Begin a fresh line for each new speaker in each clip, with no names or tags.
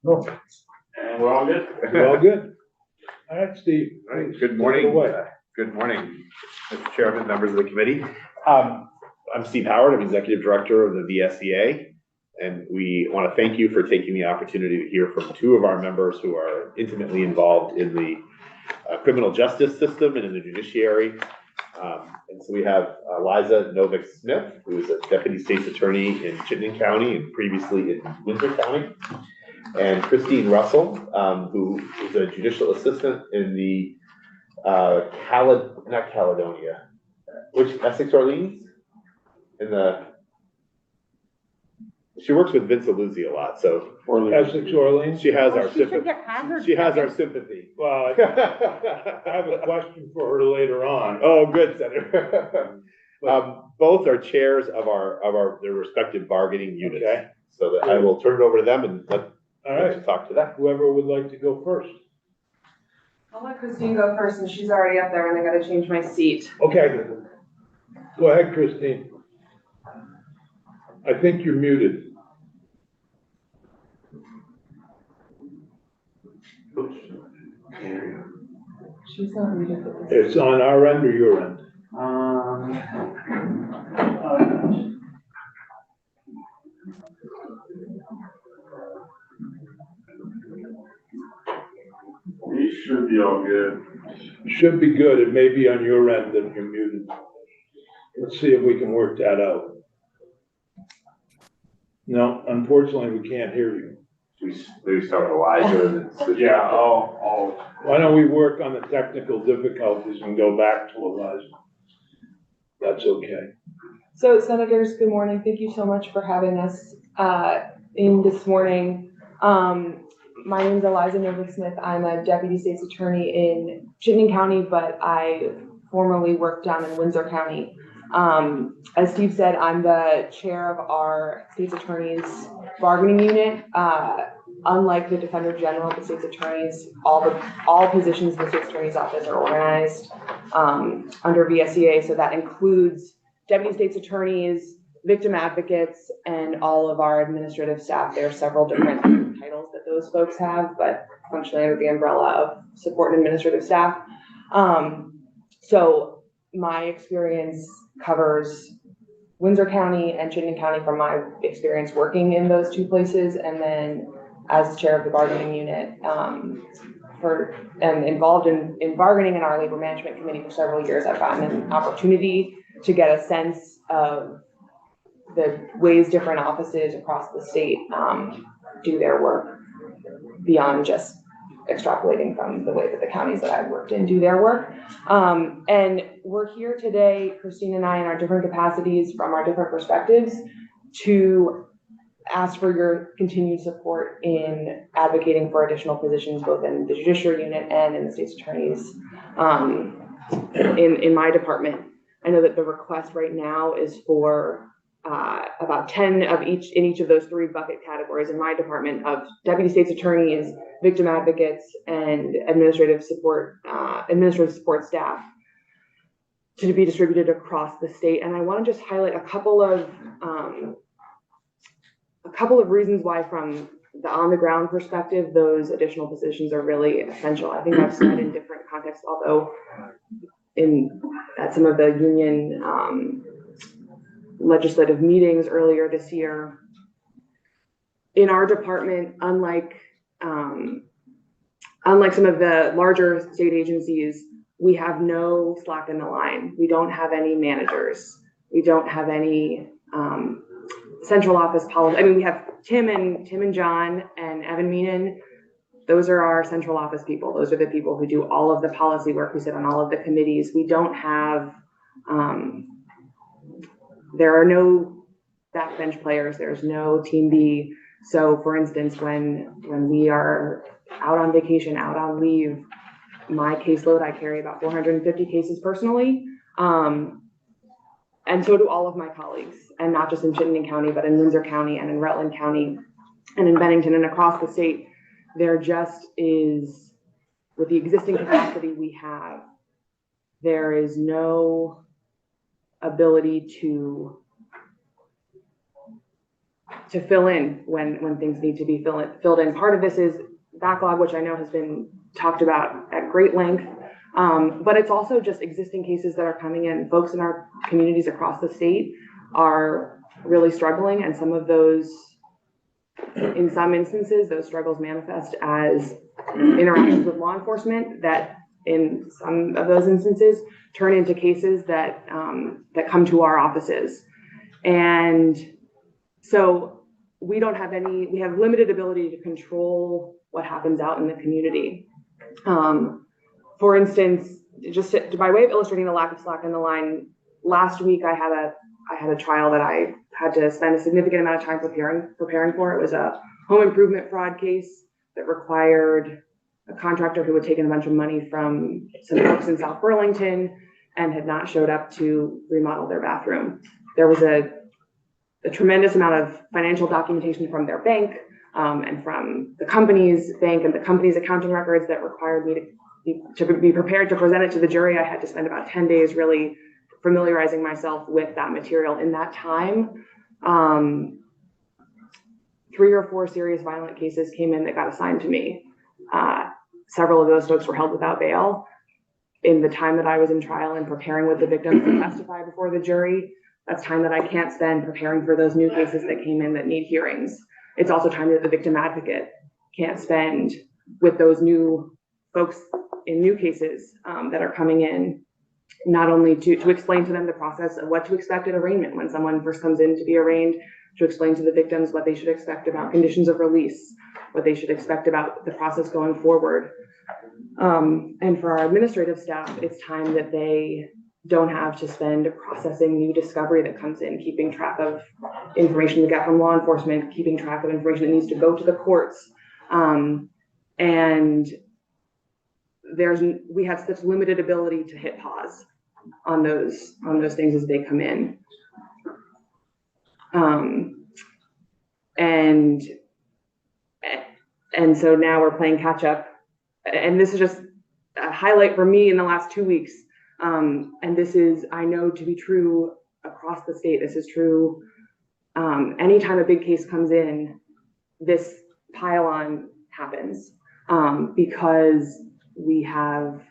No,
And we're all good?
we're all good. All right, Steve.
All right,
please
good
take it
morning.
away.
Good morning, Mr. Chairman, members of the committee. I'm Steve Howard. I'm Executive Director of the VSEA. And we want to thank you for taking the opportunity to hear from two of our members who are intimately involved in the criminal justice system and in the judiciary. And so we have Liza Novick-Smith, who is a Deputy State's Attorney in Chittenden County and previously in Windsor County. And Christine Russell, who is a Judicial Assistant in the not Caledonia, which Essex Orleans? She works with Vince Aluzzi a lot, so.
Essex Orleans.
She has our
She should
sympathy.
get hazard.
She has our sympathy.
Well, I have a question for her later on.
Oh, good, Senator. Both are chairs of their respective bargaining units.
Okay.
So that I will turn it over to them and let
All
talk to them.
Whoever would like to go first.
I'll let Christine go first, and she's already up there, and I gotta change my seat.
Okay. Go ahead, Christine. I think you're muted.
She's not muted.
It's on our end or your end?
We should be all good.
Should be good. It may be on your end that you're muted. Let's see if we can work that out. No, unfortunately, we can't hear you.
Maybe start with Elijah and then switch.
Yeah, I'll.
Why don't we work on the technical difficulties and go back to Elijah? That's okay.
So, Senators, good morning. Thank you so much for having us in this morning. My name is Liza Novick-Smith. I'm a Deputy State's Attorney in Chittenden County, but I formerly worked down in Windsor County. As Steve said, I'm the chair of our State's Attorney's bargaining unit. Unlike the Defender General, the State's Attorneys, all positions in the State's Attorney's Office are organized under VSEA, so that includes Deputy State's Attorneys, victim advocates, and all of our administrative staff. There are several different titles that those folks have, but functionally under the umbrella of support and administrative staff. So my experience covers Windsor County and Chittenden County from my experience working in those two places, and then as chair of the bargaining unit and involved in bargaining in our labor management committee for several years. I've gotten an opportunity to get a sense of the ways different offices across the state do their work beyond just extrapolating from the way that the counties that I've worked in do their work. And we're here today, Christine and I, in our different capacities from our different perspectives, to ask for your continued support in advocating for additional positions, both in the Judiciary unit and in the State's Attorneys in my department. I know that the request right now is for about 10 of each of those three bucket categories in my department of Deputy State's Attorneys, victim advocates, and administrative support staff to be distributed across the state. And I want to just highlight a couple of reasons why, from the on-the-ground perspective, those additional positions are really essential. I think I've said in different contexts, although at some of the union legislative meetings earlier this year, in our department, unlike some of the larger state agencies, we have no slack in the line. We don't have any managers. We don't have any central office policy. I mean, we have Tim and John and Evan Meenan. Those are our central office people. Those are the people who do all of the policy work, who sit on all of the committees. We don't have, there are no backbench players. There's no team B. So for instance, when we are out on vacation, out on leave, my caseload, I carry about 450 cases personally. And so do all of my colleagues, and not just in Chittenden County, but in Windsor County and in Rutland County and in Bennington and across the state. There just is, with the existing capacity we have, there is no ability to fill in when things need to be filled in. Part of this is backlog, which I know has been talked about at great length. But it's also just existing cases that are coming in. Folks in our communities across the state are really struggling, and some of those, in some instances, those struggles manifest as interactions with law enforcement that in some of those instances turn into cases that that come to our offices. And so we have limited ability to control what happens out in the community. For instance, just by way of illustrating the lack of slack in the line, last week I had a trial that I had to spend a significant amount of time preparing for. It was a home improvement fraud case that required a contractor who had taken a bunch of money from some folks in South Burlington and had not showed up to remodel their bathroom. There was a tremendous amount of financial documentation from their bank and from the company's bank and the company's accounting records that required me to be prepared to present it to the jury. I had to spend about 10 days really familiarizing myself with that material. In that time, 3 or 4 serious violent cases came in that got assigned to me. Several of those folks were held without bail. In the time that I was in trial and preparing with the victims to testify before the jury, that's time that I can't spend preparing for those new cases that came in that need hearings. It's also time that the victim advocate can't spend with those new folks in new cases that are coming in, not only to explain to them the process of what to expect at arraignment when someone first comes in to be arraigned, to explain to the victims what they should expect about conditions of release, what they should expect about the process going forward. And for our administrative staff, it's time that they don't have to spend processing new discovery that comes in, keeping track of information we get from law enforcement, keeping track of information that needs to go to the courts. And we have such limited ability to hit pause on those things as they come in. And so now we're playing catch up, and this is just a highlight for me in the last 2 weeks. And this is, I know, to be true across the state. This is true. Anytime a big case comes in, this pile on happens, because we have,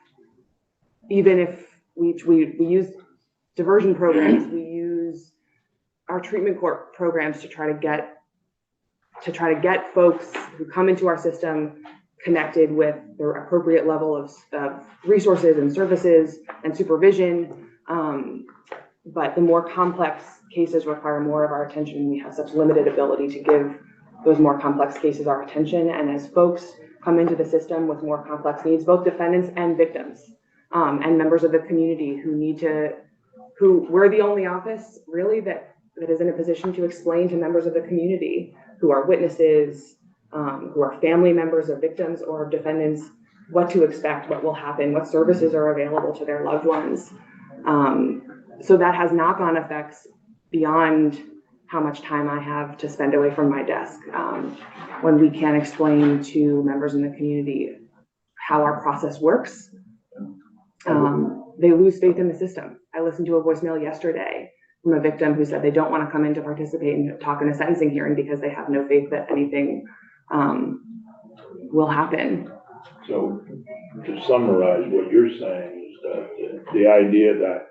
even if we use diversion programs, we use our treatment court programs to try to get folks who come into our system connected with the appropriate level of resources and services and supervision. But the more complex cases require more of our attention. We have such limited ability to give those more complex cases our attention. And as folks come into the system with more complex needs, both defendants and victims, and members of the community who we're the only office really that is in a position to explain to members of the community who are witnesses, who are family members of victims or of defendants, what to expect, what will happen, what services are available to their loved ones. So that has knock-on effects beyond how much time I have to spend away from my desk. When we can't explain to members in the community how our process works, they lose faith in the system. I listened to a voicemail yesterday from a victim who said they don't want to come in to participate and talk in a sentencing hearing because they have no faith that anything will happen.
So to summarize, what you're saying is that the idea that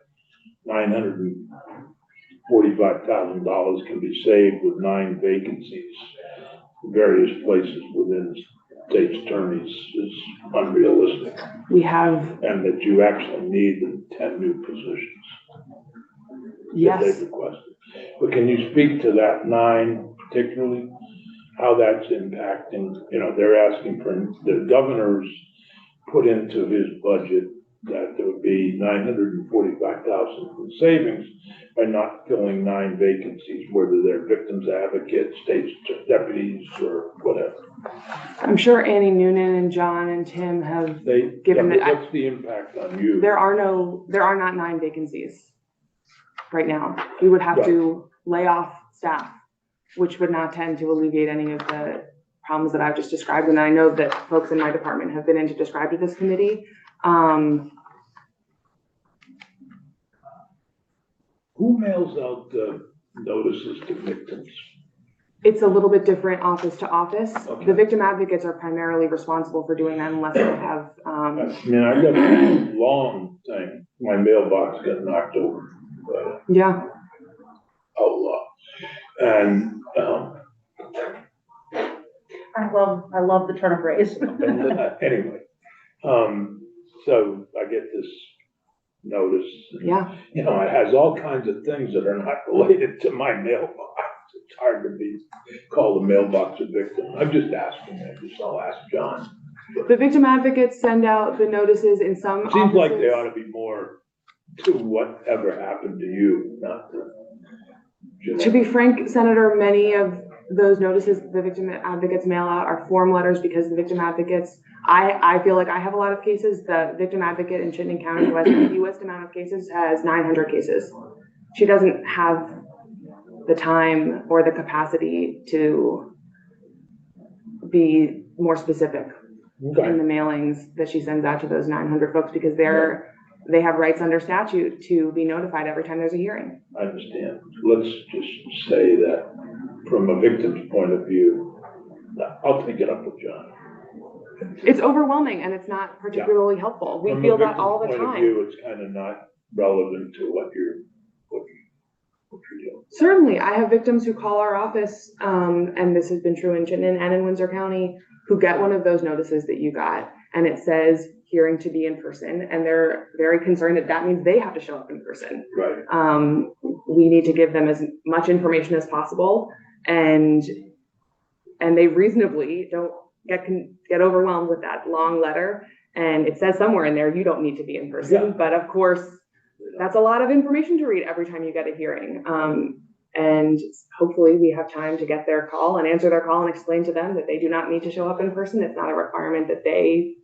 $945,000 can be saved with 9 vacancies in various places within the state's attorneys is unrealistic. And that you actually need the 10 new positions.
Yes.
That they've requested. But can you speak to that 9 particularly? How that's impacting, they're asking for, the governor's put into his budget that there would be $945,000 in savings by not filling 9 vacancies, whether they're victims advocates, state deputies, or whatever.
I'm sure Annie Noonan and John and Tim have given it.
What's the impact on you?
There are not 9 vacancies right now. We would have to lay off staff, which would not tend to alleviate any of the problems that I've just described. And I know that folks in my department have been in to describe to this committee.
Who mails out the notices to victims?
It's a little bit different office to office.
Okay.
The victim advocates are primarily responsible for doing that unless they have,
I mean, I got a long thing, my mailbox got knocked over,
yeah.
outlaw. And,
I love the turn of phrase.
anyway, so I get this notice.
Yeah.
You know, it has all kinds of things that are not related to my mailbox. It's hard to be called a mailbox a victim. I'm just asking, I'll ask John.
The victim advocates send out the notices in some
Seems like they
offices.
ought to be more to whatever happened to you, not to.
To be frank, Senator, many of those notices the victim advocates mail out are form letters because the victim advocates, I feel like I have a lot of cases. The victim advocate in Chittenden County, who has the fewest amount of cases, has 900 cases. She doesn't have the time or the capacity to be more specific
Okay.
in the mailings that she sends out to those 900 folks because they have rights under statute to be notified every time there's a hearing.
I understand. Let's just say that from a victim's point of view, I'll take it up with John.
It's overwhelming and it's not particularly helpful. We feel that all the
From a victim's point of
time.
view, it's kind of not relevant to what you're doing.
Certainly, I have victims who call our office, and this has been true in Chittenden and in Windsor County, who get one of those notices that you got, and it says hearing to be in person, and they're very concerned that that means they have to show up in person.
Right.
We need to give them as much information as possible, and they reasonably don't get overwhelmed with that long letter. And it says somewhere in there, you don't need to be in person,
Yeah.
but of course, that's a lot of information to read every time you get a hearing. And hopefully we have time to get their call and answer their call and explain to them that they do not need to show up in person. It's not a requirement that they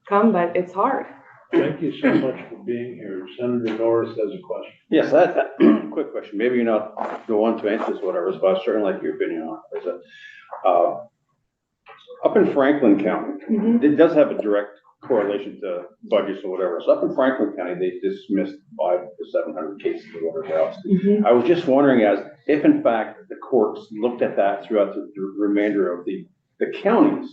come, but it's hard.
Thank you so much for being here. Senator Norris has a question.
Yes, that quick question. Maybe you're not the one to answer this, whatever, but I certainly like your opinion on it. Is that, up in Franklin County, it does have a direct correlation to budgets or whatever. So up in Franklin County, they dismissed 500 to 700 cases or whatever else. I was just wondering if in fact the courts looked at that throughout the remainder of the counties,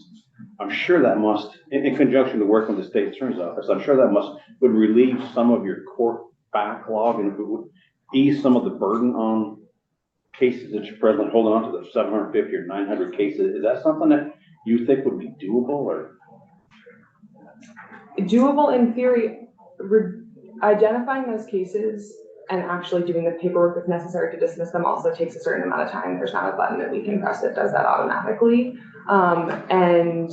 I'm sure that must, in conjunction to working with the state attorney's office, I'm sure that would relieve some of your court backlog and it would ease some of the burden on cases that you're presently holding on to, the 750 or 900 cases. Is that something that you think would be doable or?
Doable in theory. Identifying those cases and actually doing the paperwork that's necessary to dismiss them also takes a certain amount of time. There's not a button that we can press that does that automatically. And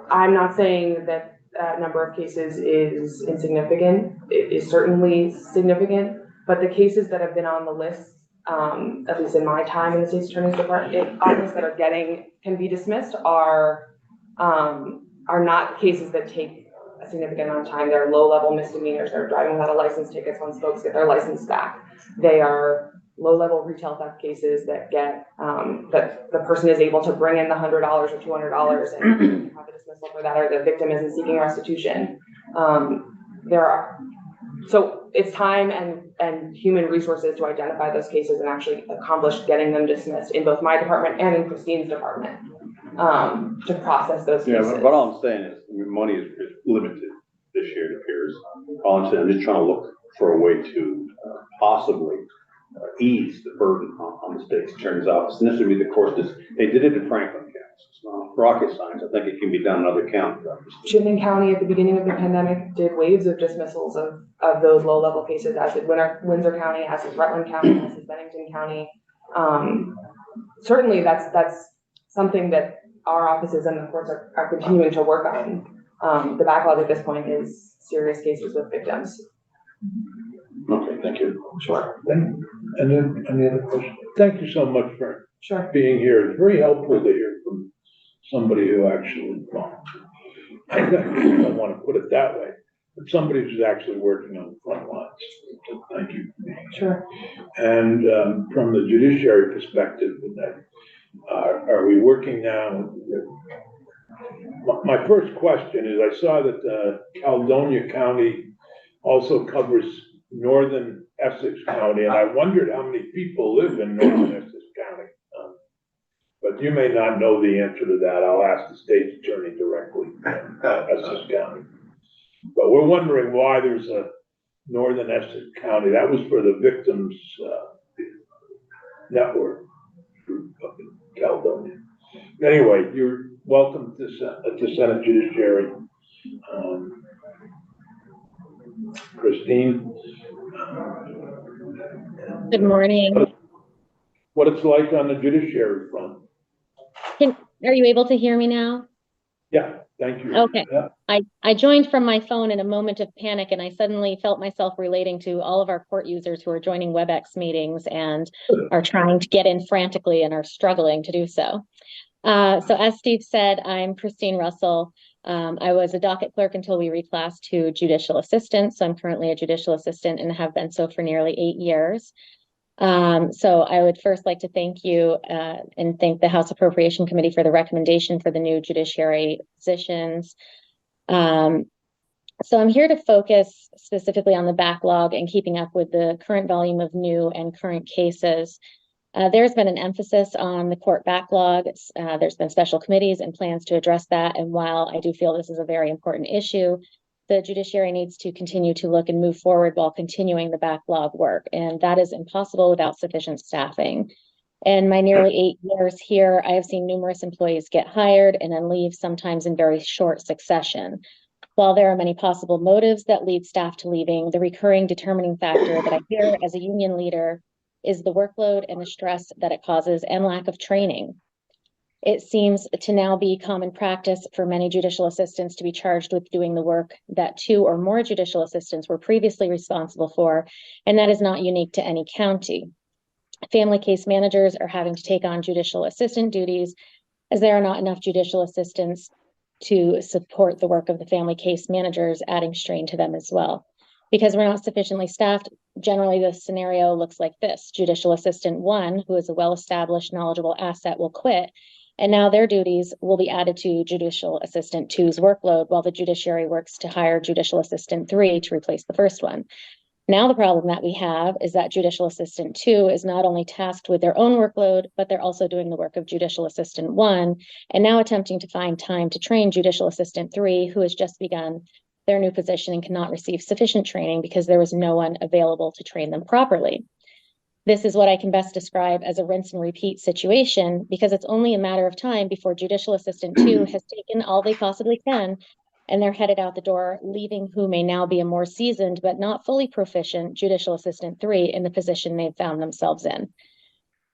I'm not saying that that number of cases is insignificant. It is certainly significant, but the cases that have been on the list, at least in my time in the state's attorney's department, office that can be dismissed are not cases that take a significant amount of time. They're low-level misdemeanors. They're driving without a license tickets once folks get their license back. They are low-level retail theft cases that get that the person is able to bring in the $100 or $200 and have a dismissal for that, or the victim isn't seeking restitution. So it's time and human resources to identify those cases and actually accomplish getting them dismissed in both my department and in Christine's department to process those cases.
Yeah, but all I'm saying is, I mean, money is limited this year, it appears. All I'm saying, I'm just trying to look for a way to possibly ease the burden on the state's attorney's office. And this would be the course, they did it in Franklin County. It's not rocket science. I think it can be done in other counties.
Chittenden County at the beginning of the pandemic did waves of dismissals of those low-level cases, as did Windsor County, as did Rutland County, as did Bennington County. Certainly that's something that our offices and the courts are continuing to work on. The backlog at this point is serious cases with victims.
Okay, thank you.
Sure. And then any other questions? Thank you so much for
Sure.
being here. It's very helpful to hear from somebody who actually, well, I don't want to put it that way, but somebody who's actually working on the front lines. So thank you for being here.
Sure.
And from the judiciary perspective, are we working now? My first question is, I saw that Caledonia County also covers northern Essex County, and I wondered how many people live in northern Essex County. You may not know the answer to that. I'll ask the state's attorney directly, Essex County. But we're wondering why there's a Northern Essex County. That was for the victims, network group up in Caledonia. Anyway, you're welcome to Senate Judiciary. Christine?
Good morning.
What it's like on the judiciary front.
Are you able to hear me now?
Yeah, thank you.
Okay.
Yeah.
I joined from my phone in a moment of panic, and I suddenly felt myself relating to all of our court users who are joining WebEx meetings and are trying to get in frantically and are struggling to do so. So as Steve said, I'm Christine Russell. I was a docket clerk until we reclassed to judicial assistant. So I'm currently a judicial assistant and have been so for nearly 8 years. So I would first like to thank you and thank the House Appropriation Committee for the recommendation for the new judiciary positions. So I'm here to focus specifically on the backlog and keeping up with the current volume of new and current cases. There's been an emphasis on the court backlog. There's been special committees and plans to address that. And while I do feel this is a very important issue, the judiciary needs to continue to look and move forward while continuing the backlog work. And that is impossible without sufficient staffing. In my nearly 8 years here, I have seen numerous employees get hired and then leave, sometimes in very short succession. While there are many possible motives that lead staff to leaving, the recurring determining factor that I hear as a union leader is the workload and the stress that it causes and lack of training. It seems to now be common practice for many judicial assistants to be charged with doing the work that 2 or more judicial assistants were previously responsible for, and that is not unique to any county. Family case managers are having to take on judicial assistant duties as there are not enough judicial assistants to support the work of the family case managers, adding strain to them as well. Because we're not sufficiently staffed, generally the scenario looks like this. Judicial Assistant 1, who is a well-established, knowledgeable asset, will quit, and now their duties will be added to Judicial Assistant 2's workload while the judiciary works to hire Judicial Assistant 3 to replace the first one. Now the problem that we have is that Judicial Assistant 2 is not only tasked with their own workload, but they're also doing the work of Judicial Assistant 1, and now attempting to find time to train Judicial Assistant 3, who has just begun their new position and cannot receive sufficient training because there was no one available to train them properly. This is what I can best describe as a rinse and repeat situation, because it's only a matter of time before Judicial Assistant 2 has taken all they possibly can and they're headed out the door, leaving who may now be a more seasoned but not fully proficient Judicial Assistant 3 in the position they've found themselves in.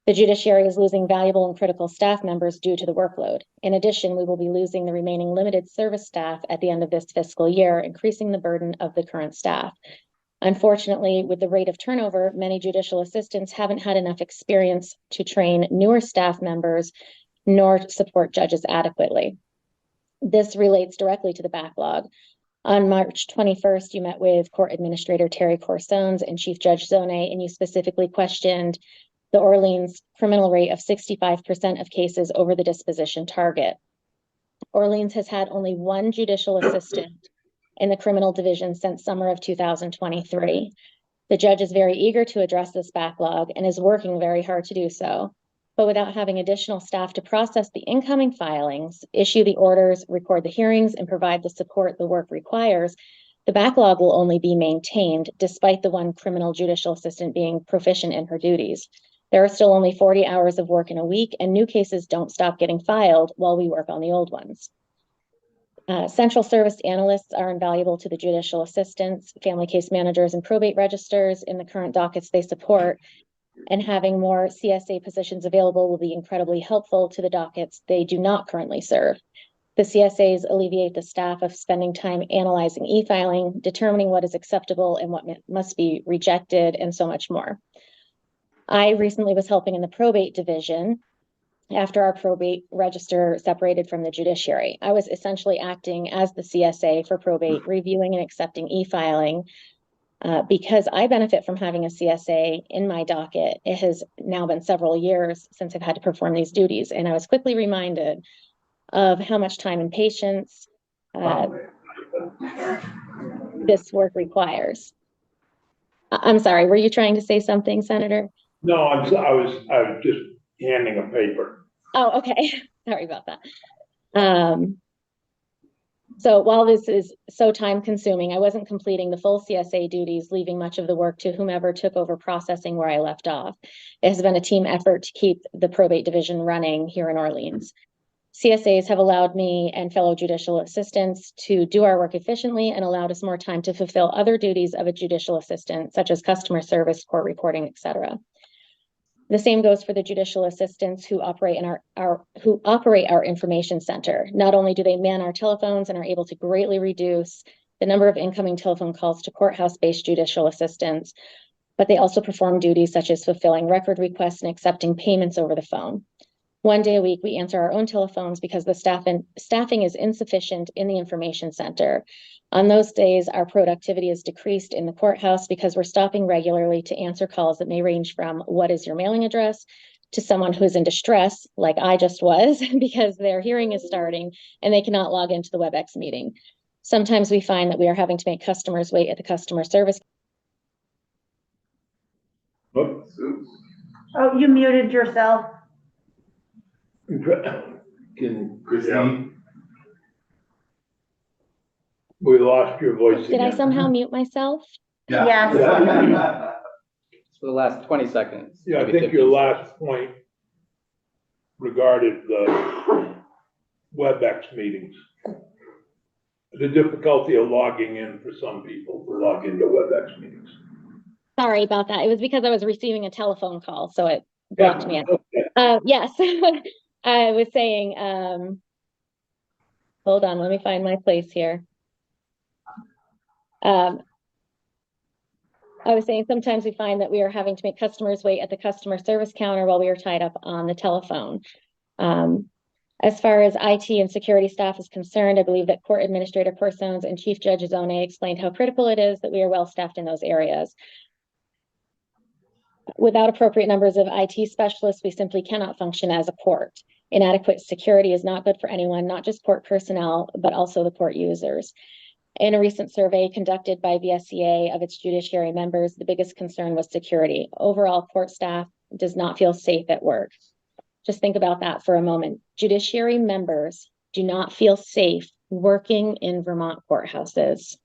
The judiciary is losing valuable and critical staff members due to the workload. In addition, we will be losing the remaining limited service staff at the end of this fiscal year, increasing the burden of the current staff. Unfortunately, with the rate of turnover, many judicial assistants haven't had enough experience to train newer staff members nor support judges adequately. This relates directly to the backlog. On March 21st, you met with Court Administrator Terry Corsones and Chief Judge Zone, and you specifically questioned the Orleans criminal rate of 65% of cases over the disposition target. Orleans has had only 1 judicial assistant in the criminal division since summer of 2023. The judge is very eager to address this backlog and is working very hard to do so. But without having additional staff to process the incoming filings, issue the orders, record the hearings, and provide the support the work requires, the backlog will only be maintained despite the 1 criminal judicial assistant being proficient in her duties. There are still only 40 hours of work in a week, and new cases don't stop getting filed while we work on the old ones. Central service analysts are invaluable to the judicial assistants, family case managers, and probate registers in the current dockets they support, and having more CSA positions available will be incredibly helpful to the dockets they do not currently serve. The CSAs alleviate the staff of spending time analyzing e-filing, determining what is acceptable and what must be rejected, and so much more. I recently was helping in the probate division after our probate register separated from the judiciary. I was essentially acting as the CSA for probate, reviewing and accepting e-filing. Because I benefit from having a CSA in my docket, it has now been several years since I've had to perform these duties. And I was quickly reminded of how much time and patience this work requires. I'm sorry, were you trying to say something, Senator?
No, I was just handing a paper.
Oh, okay. Sorry about that. So while this is so time consuming, I wasn't completing the full CSA duties, leaving much of the work to whomever took over processing where I left off. It has been a team effort to keep the probate division running here in Orleans. CSAs have allowed me and fellow judicial assistants to do our work efficiently and allowed us more time to fulfill other duties of a judicial assistant, such as customer service, court reporting, etc. The same goes for the judicial assistants who operate in our information center. Not only do they man our telephones and are able to greatly reduce the number of incoming telephone calls to courthouse-based judicial assistants, but they also perform duties such as fulfilling record requests and accepting payments over the phone. One day a week, we answer our own telephones because the staffing is insufficient in the information center. On those days, our productivity is decreased in the courthouse because we're stopping regularly to answer calls that may range from what is your mailing address to someone who's in distress, like I just was, because their hearing is starting and they cannot log into the WebEx meeting. Sometimes we find that we are having to make customers wait at the customer service.
Whoops.
Oh, you muted yourself.
Can Christine? We lost your voice
Did
again.
I somehow mute myself?
Yes.
For the last 20 seconds.
Yeah, I
maybe
think your
15
last point regarded the WebEx meetings. The difficulty of logging in for some people to log into WebEx meetings.
Sorry about that. It was because I was receiving a telephone call, so it blocked me out.
Okay.
Yes, I was saying, hold on, let me find my place here. I was saying sometimes we find that we are having to make customers wait at the customer service counter while we are tied up on the telephone. As far as IT and security staff is concerned, I believe that court administrator persons and Chief Judge Zone explained how critical it is that we are well staffed in those areas. Without appropriate numbers of IT specialists, we simply cannot function as a court. Inadequate security is not good for anyone, not just court personnel, but also the court users. In a recent survey conducted by VSCA of its judiciary members, the biggest concern was security. Overall, court staff does not feel safe at work. Just think about that for a moment. Judiciary members do not feel safe working in Vermont courthouses.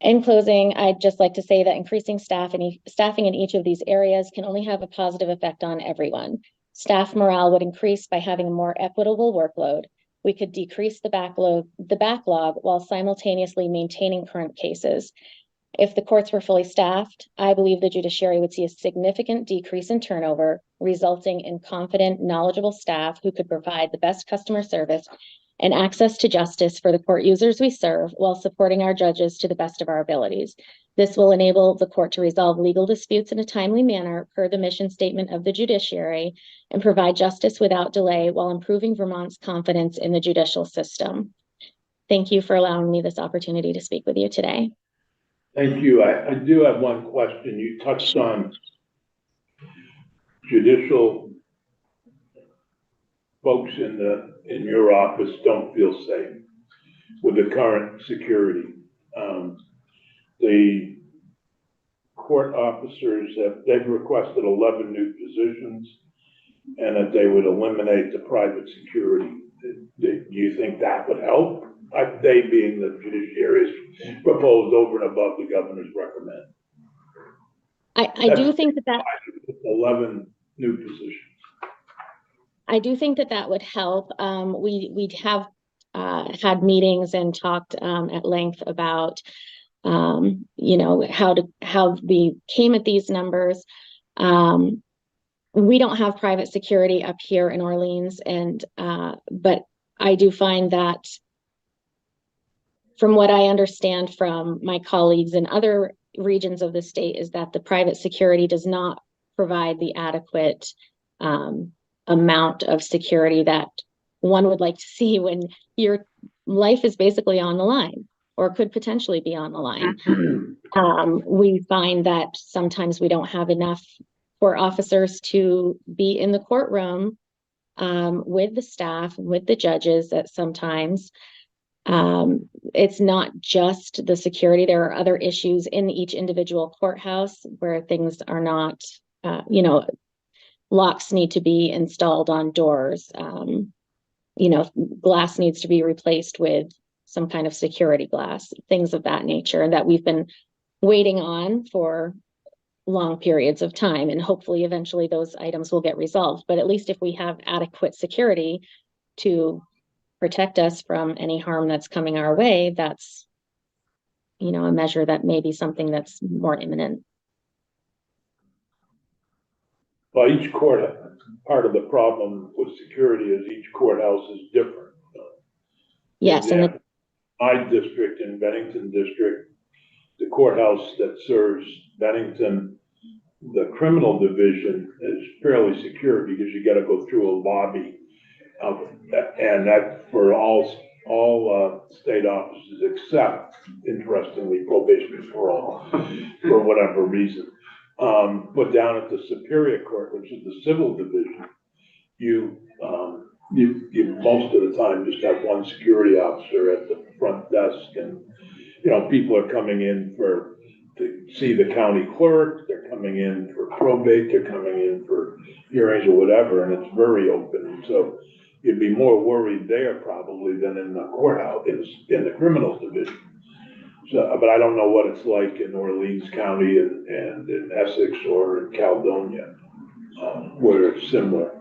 In closing, I'd just like to say that increasing staffing in each of these areas can only have a positive effect on everyone. Staff morale would increase by having a more equitable workload. We could decrease the backlog while simultaneously maintaining current cases. If the courts were fully staffed, I believe the judiciary would see a significant decrease in turnover, resulting in confident, knowledgeable staff who could provide the best customer service and access to justice for the court users we serve while supporting our judges to the best of our abilities. This will enable the court to resolve legal disputes in a timely manner per the mission statement of the judiciary and provide justice without delay while improving Vermont's confidence in the judicial system. Thank you for allowing me this opportunity to speak with you today.
Thank you. I do have one question. You touched on judicial folks in your office don't feel safe with the current security. The court officers they've requested 11 new positions and that they would eliminate the private security. Do you think that would help? They being the judiciary's proposed over and above the governor's recommend.
I do think that
11 new positions.
I do think that would help. We have had meetings and talked at length about how we came at these numbers. We don't have private security up here in Orleans, and but I do find that from what I understand from my colleagues in other regions of the state is that the private security does not provide the adequate amount of security that one would like to see when your life is basically on the line or could potentially be on the line. We find that sometimes we don't have enough for officers to be in the courtroom with the staff, with the judges at sometimes. It's not just the security. There are other issues in each individual courthouse where things are not, locks need to be installed on doors. Glass needs to be replaced with some kind of security glass, things of that nature, and that we've been waiting on for long periods of time. And hopefully eventually those items will get resolved. But at least if we have adequate security to protect us from any harm that's coming our way, that's, a measure that may be something that's more imminent.
Well, each court, part of the problem with security is each courthouse is different.
Yes, and
My district in Bennington District, the courthouse that serves Bennington, the criminal division is fairly secure because you gotta go through a lobby. And that for all state offices except, interestingly, probation and parole, for whatever reason. But down at the Superior Court, which is the civil division, you most of the time just have one security officer at the front desk, and, people are coming in to see the county clerk, they're coming in for probate, they're coming in for hearings or whatever, and it's very open. And so you'd be more worried there probably than in the courthouse, in the criminals division. So, but I don't know what it's like in Orleans County and in Essex or in Caledonia, where it's similar.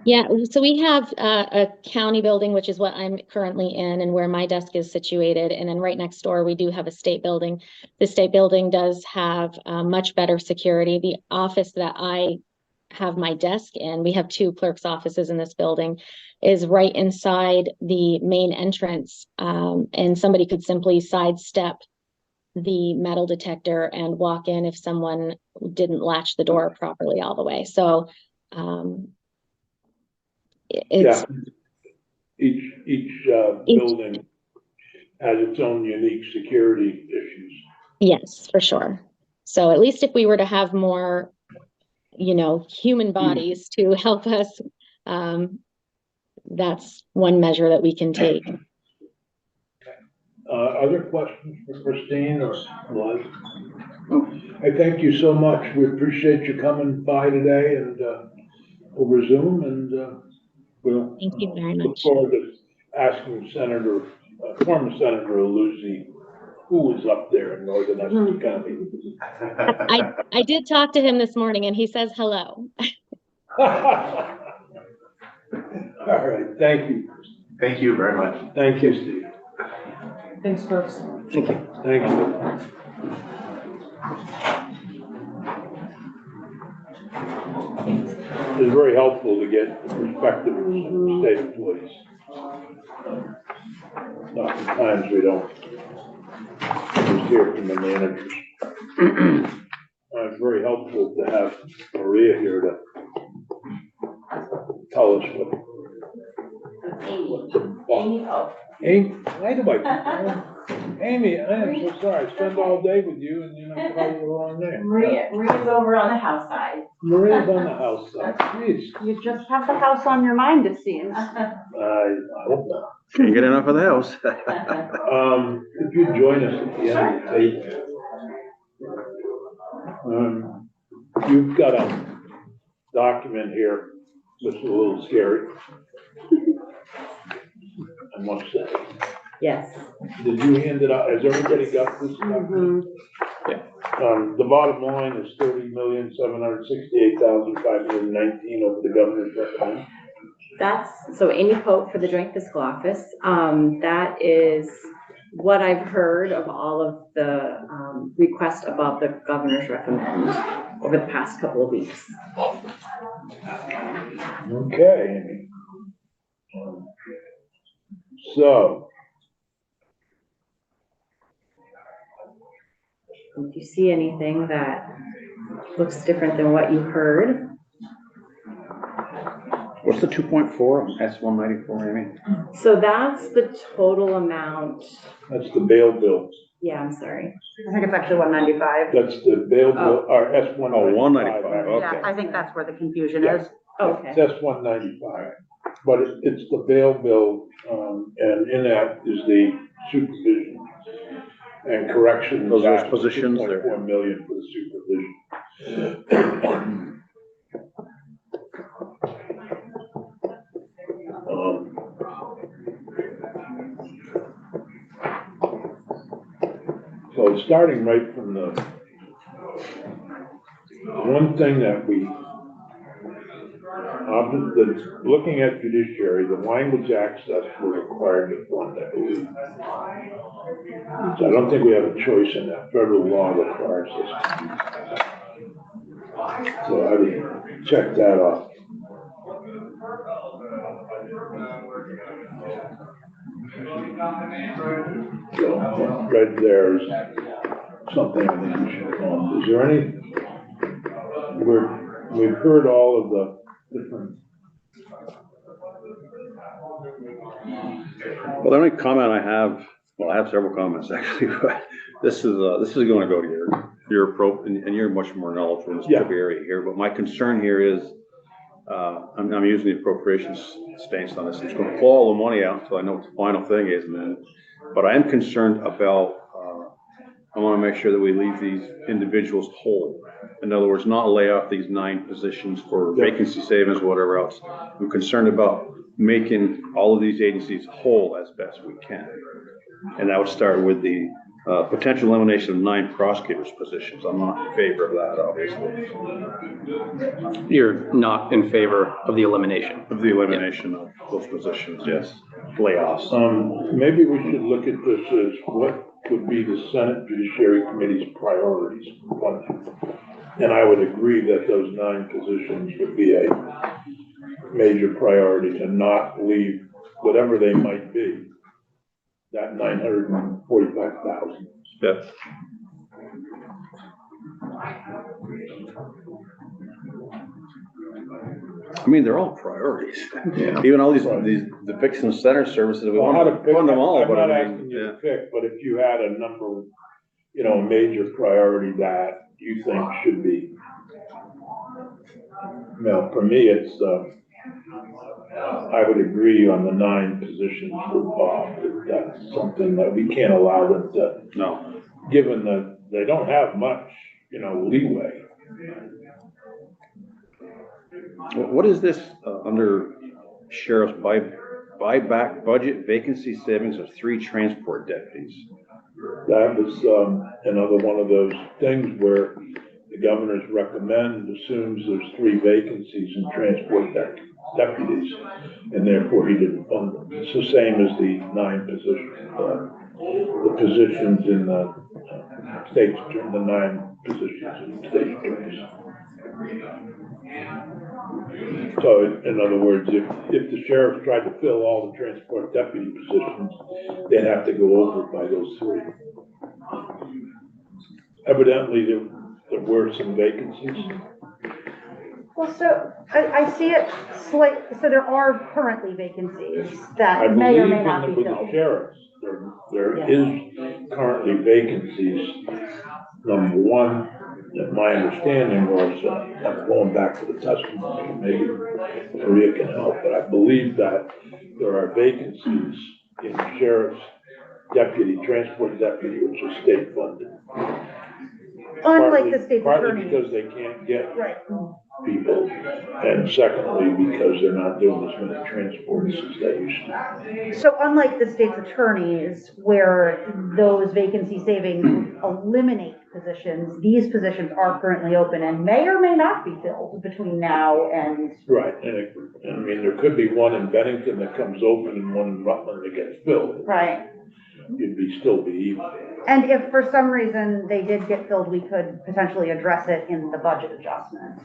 yeah, so we have a county building, which is what I'm currently in and where my desk is situated. And then right next door, we do have a state building. The state building does have much better security. The office that I have my desk in, we have 2 clerk's offices in this building, is right inside the main entrance. And somebody could simply sidestep the metal detector and walk in if someone didn't latch the door properly all the way. So, it's
Each building has its own unique security issues.
yes, for sure. So at least if we were to have more, human bodies to help us, that's one measure that we can take.
Other questions for Christine or Liz? I thank you so much. We appreciate you coming by today and over Zoom, and we'll
Thank you very
look
much.
forward to asking former Senator Aluzzi, who was up there in Northern Essex County.
I did talk to him this morning and he says hello.
All right, thank you.
Thank you very much.
Thank you, Steve.
Thanks, folks.
Thank you. It's very helpful to get the perspective from state employees. Oftentimes we don't just hear from the managers. It's very helpful to have Maria here to tell us Amy, why do Amy, I am so sorry. I spend all day with you and you're not calling the wrong name.
Maria's over on the house side.
Maria's on the house side. Jeez.
You just have the house on your mind, it seems.
I hope not.
Can't get enough of the house.
If you join us at the end of the tape, you've got a document here that's a little scary, I must say.
Yes.
Did you hand it out? Has everybody got this document? The bottom line is 30,768,519 over the governor's recommend.
So Amy Pope for the Joint Fiscal Office. That is what I've heard of all of the requests above the governor's recommend over the past couple of weeks.
Okay, Amy. So,
if you see anything that looks different than what you heard.
What's the 2.4 on S-194, Amy?
So that's the total amount.
that's the bail bill.
Yeah, I'm sorry.
I think it's actually 195.
That's the bail bill, or S-195.
Oh, 195, okay.
Yeah, I think that's where the confusion
Yeah.
is.
Okay.
It's S-195, but it's the bail bill, and in that is the supervision and correction.
Those are positions there.
2.4 million for the supervision. So starting right from the one thing that looking at judiciary, the language access we're required to fund, I believe. So I don't think we have a choice in that. Federal law requires us to do that. So I would check that off. So right there is something I think we should fund. Is there any, we've heard all of the different.
Well, the only comment I have, well, I have several comments actually, but this is gonna go to your and you're much more knowledgeable in this
Yeah.
area here, but my concern here is, I'm using the appropriations stance on this. I'm just gonna pull all the money out until I know what the final thing is, man. But I am concerned about, I wanna make sure that we leave these individuals whole. In other words, not lay off these 9 positions for vacancy savings, whatever else. I'm concerned about making all of these agencies whole as best we can. And that would start with the potential elimination of 9 prosecutors' positions. I'm not in favor of that, obviously.
You're not in favor of the elimination?
Of the elimination of those positions, yes. Layoffs.
Maybe we should look at this as what would be the Senate Judiciary Committee's priorities for funding. And I would agree that those 9 positions would be a major priority to not leave, whatever they might be, that 945,000.
Yes. I mean, they're all priorities.
Yeah.
Even all these, the Vixen Center services, we
Well,
want
how
to
to pick,
fund them all,
I'm
but
not
I mean,
asking you
yeah.
to pick, but if you had a number, you know, a major priority that you think should be, you know, for me, it's, I would agree on the 9 positions for Bob. That's something that we can't allow them to,
No.
given that they don't have much, you know, leeway.
What is this under sheriff's buyback budget vacancy savings of 3 transport deputies?
That was, another one of those things where the governor's recommend assumes there's 3 vacancies in transport deputies, and therefore he didn't fund them. It's the same as the 9 positions, the positions in the state's attorney, the 9 positions in state attorneys. So in other words, if the sheriff tried to fill all the transport deputy positions, they'd have to go over by those 3. Evidently, there were some vacancies.
Well, so I see it so there are currently vacancies
I
that may or
believe
may not be
with the
filled.
sheriffs, there is currently vacancies. Number one, that my understanding was, I'm going back to the testimony, maybe Maria can help, but I believe that there are vacancies in sheriff's deputy, transport deputy, which is state funded.
Unlike the state
Partly
attorney.
because they can't get
Right.
people, and secondly, because they're not doing as many transports as they used to.
So unlike the state's attorneys, where those vacancy savings would eliminate positions, these positions are currently open and may or may not be filled between now and.
Right, and I mean, there could be one in Bennington that comes open and one in Rutland that gets filled.
Right.
You'd still be even.
And if for some reason they did get filled, we could potentially address it in the budget adjustment.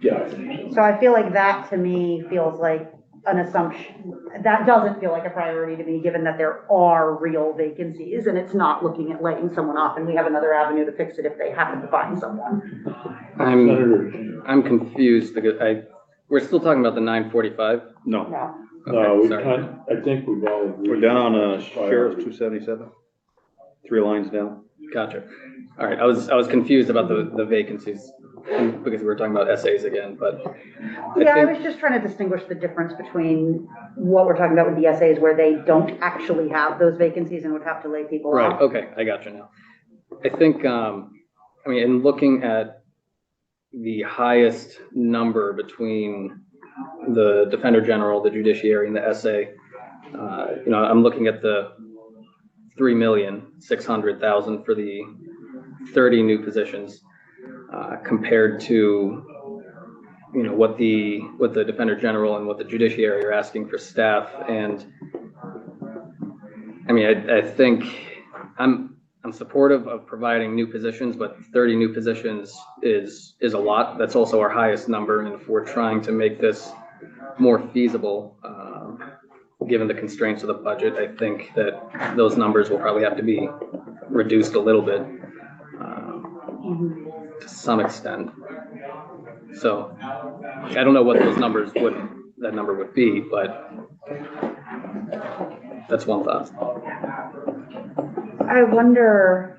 Yeah, I think so.
So I feel like that to me feels like an assumption. That doesn't feel like a priority to me, given that there are real vacancies and it's not looking at laying someone off and we have another avenue to fix it if they happen to find someone.
I'm confused because we're still talking about the 945?
No.
No.
No,
Okay, sorry.
I think we've all agreed.
We're down on sheriff's 277, 3 lines down.
Gotcha. All right, I was confused about the vacancies because we were talking about essays again, but
I was just trying to distinguish the difference between what we're talking about with the essays where they don't actually have those vacancies and would have to lay people
right,
off.
okay, I got you now. I think, I mean, in looking at the highest number between the Defender General, the Judiciary, and the SA, I'm looking at the 3,600,000 for the 30 new positions, compared to, you know, what the Defender General and what the Judiciary are asking for staff. And I mean, I think I'm supportive of providing new positions, but 30 new positions is a lot. That's also our highest number. And if we're trying to make this more feasible, given the constraints of the budget, I think that those numbers will probably have to be reduced a little bit, to some extent. So I don't know what that number would be, but that's one thought.
I wonder,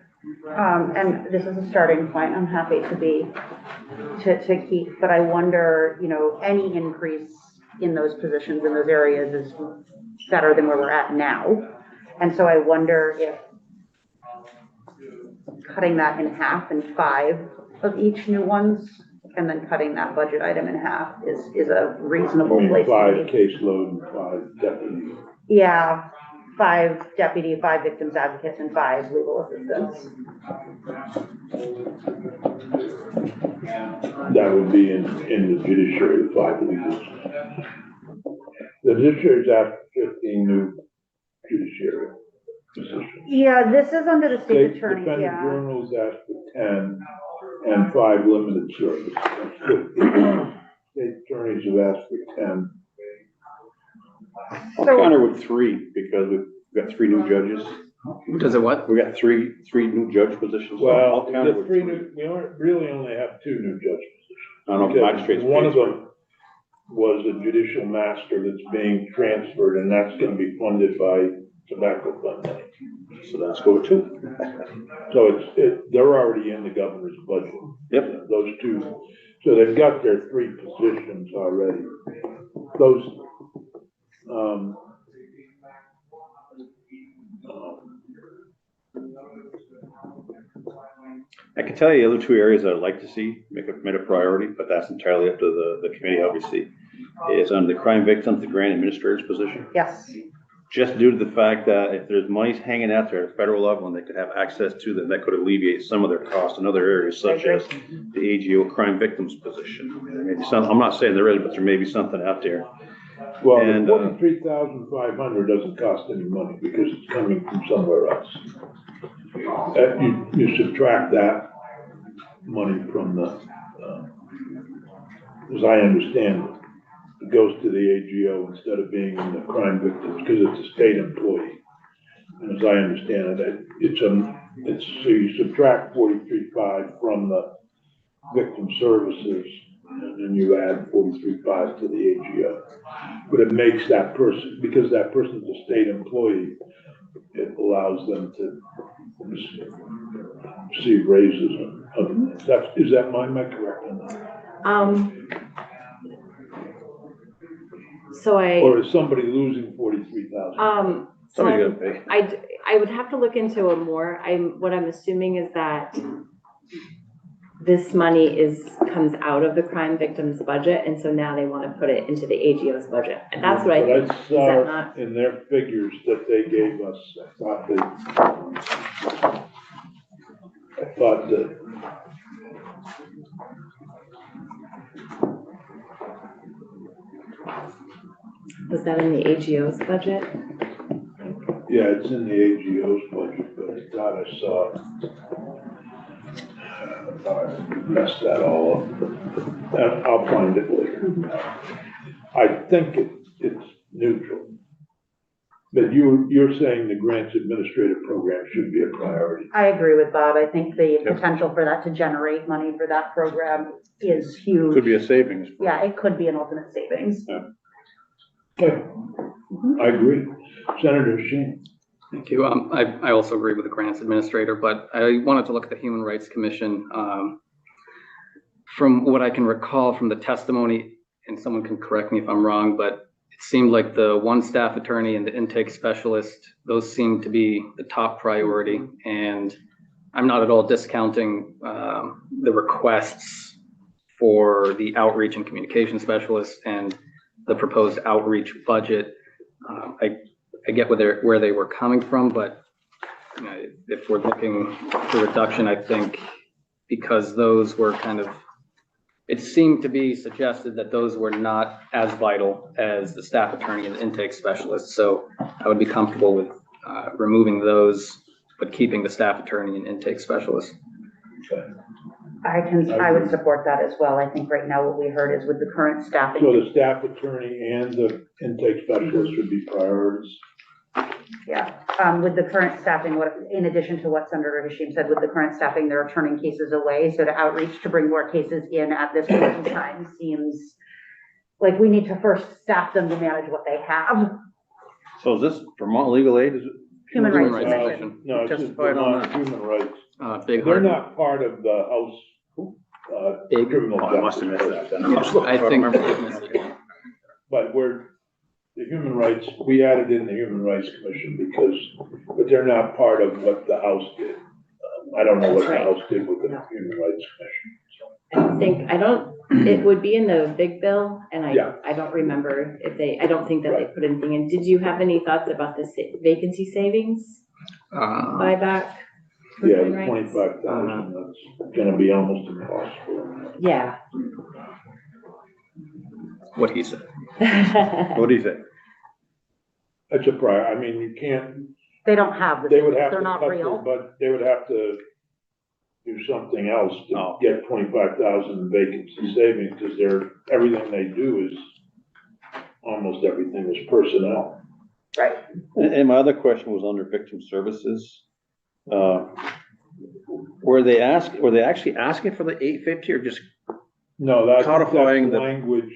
and this is a starting point, I'm happy to keep, but I wonder, you know, any increase in those positions in those areas is better than where we're at now. And so I wonder if cutting that in half and 5 of each new ones, and then cutting that budget item in half is a reasonable place to
5
be.
caseload and 5 deputies.
Yeah, 5 deputy, 5 victims advocates, and 5 legal assistants.
That would be in the judiciary, the 5 legals. The judiciary's after 15 new judiciary positions.
Yeah, this is under the state attorney,
Defendant
yeah.
General's asked for 10 and 5 limited service. State attorneys have asked for 10.
I'll counter with 3 because we've got 3 new judges.
Does it what?
We got three new judge positions. So
Well,
I'll counter
the
with
3
3.
new, we really only have 2 new judge positions.
I don't know if
Because
magistrates.
one of them was a judicial master that's being transferred, and that's gonna be funded by tobacco fund money.
So let's go with 2.
So they're already in the governor's budget.
Yep.
Those 2, so they've got their 3 positions already. Those,
I can tell you the other 2 areas I'd like to see make a priority, but that's entirely up to the committee, obviously, is under the crime victims, the grant administrator's position.
Yes.
Just due to the fact that if there's money hanging out there at the federal level and they could have access to them, that could alleviate some of their costs in other areas such as the AGO crime victims position. Maybe I'm not saying there is, but there may be something out there.
well,
And,
the 43,500 doesn't cost any money because it's coming from somewhere else. You subtract that money from the, as I understand it, it goes to the AGO instead of being in the crime victims because it's a state employee. And as I understand it, it's so you subtract 43.5 from the victim services and then you add 43.5 to the AGO. But it makes that person, because that person's a state employee, it allows them to receive raises and other things. Is that am I correct on that? Or is somebody losing 43,000?
Somebody's gotta pay.
I would have to look into it more. What I'm assuming is that this money comes out of the crime victims budget, and so now they want to put it into the AGO's budget. And that's what I think.
But
Is that not?
in their figures that they gave us, I thought that
Was that in the AGO's budget?
yeah, it's in the AGO's budget, but I thought I saw I messed that all up. I'll find it later. I think it's neutral. But you're saying the grants administrative program should be a priority.
I agree with Bob. I think the potential for that to generate money for that program is huge.
Could be a savings.
Yeah, it could be an ultimate savings.
Okay, I agree. Senator Sheen.
Thank you. I also agree with the grants administrator, but I wanted to look at the Human Rights Commission. From what I can recall from the testimony, and someone can correct me if I'm wrong, but it seemed like the one staff attorney and the intake specialist, those seem to be the top priority. And I'm not at all discounting the requests for the outreach and communication specialist and the proposed outreach budget. I get where they were coming from, but if we're looking for reduction, I think because those were kind of, it seemed to be suggested that those were not as vital as the staff attorney and the intake specialist. So I would be comfortable with removing those, but keeping the staff attorney and intake specialist.
I would support that as well. I think right now what we heard is with the current staffing.
So the staff attorney and the intake specialist would be priorities.
Yeah, with the current staffing, what, in addition to what Senator Hashim said, with the current staffing, they're turning cases away. So to outreach to bring more cases in at this point in time seems like we need to first staff them to manage what they have.
So is this Vermont Legal Aid? Is it?
Human Rights
Rights
Commission.
No, it's just
Testified on
Vermont Human Rights.
Big
They're
Heart.
not part of the House,
Big.
criminal
Oh, I must have
justice.
missed that then.
Yeah, I think.
But the human rights, we added in the Human Rights Commission but they're not part of what the House did. I don't know what the
That's right.
House did with the Human Rights Commission.
It would be in the big bill, and
Yeah.
I don't remember I don't think that they put anything in. Did you have any thoughts about the vacancy savings buyback? for
Yeah,
human
the
rights?
25,000, that's gonna be almost impossible.
Yeah.
What he said.
What do you think?
That's a I mean, you can't,
They don't have the,
they would have
they're
to
not
cut
real.
but they would have to do something else to
Oh.
get 25,000 vacancy savings, because everything they do is, almost everything is personnel.
Right.
And my other question was under victim services. Were they actually asking for the 850 or just
No, that's
Codifying
the
the-
language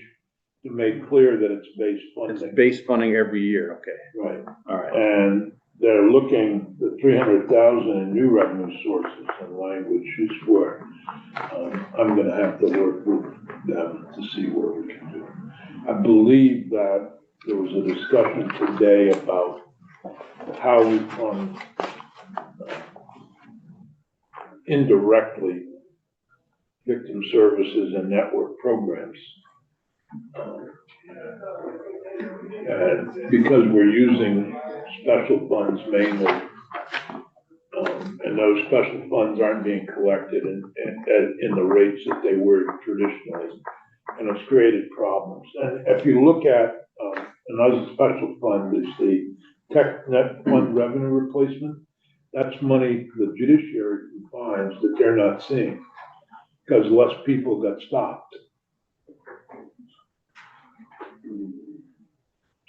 to make clear that it's base
it's
funding.
base funding every year? Okay,
Right,
all right.
and they're looking, the 300,000 in new revenue sources and language is where, I'm gonna have to work with them to see where we can do. I believe that there was a discussion today about how we fund indirectly victim services and network programs. And because we're using special funds mainly, and those special funds aren't being collected in the rates that they were traditionally, and it's created problems. And if you look at, another special fund is the tech net fund revenue replacement. That's money the judiciary finds that they're not seeing, because less people got stopped.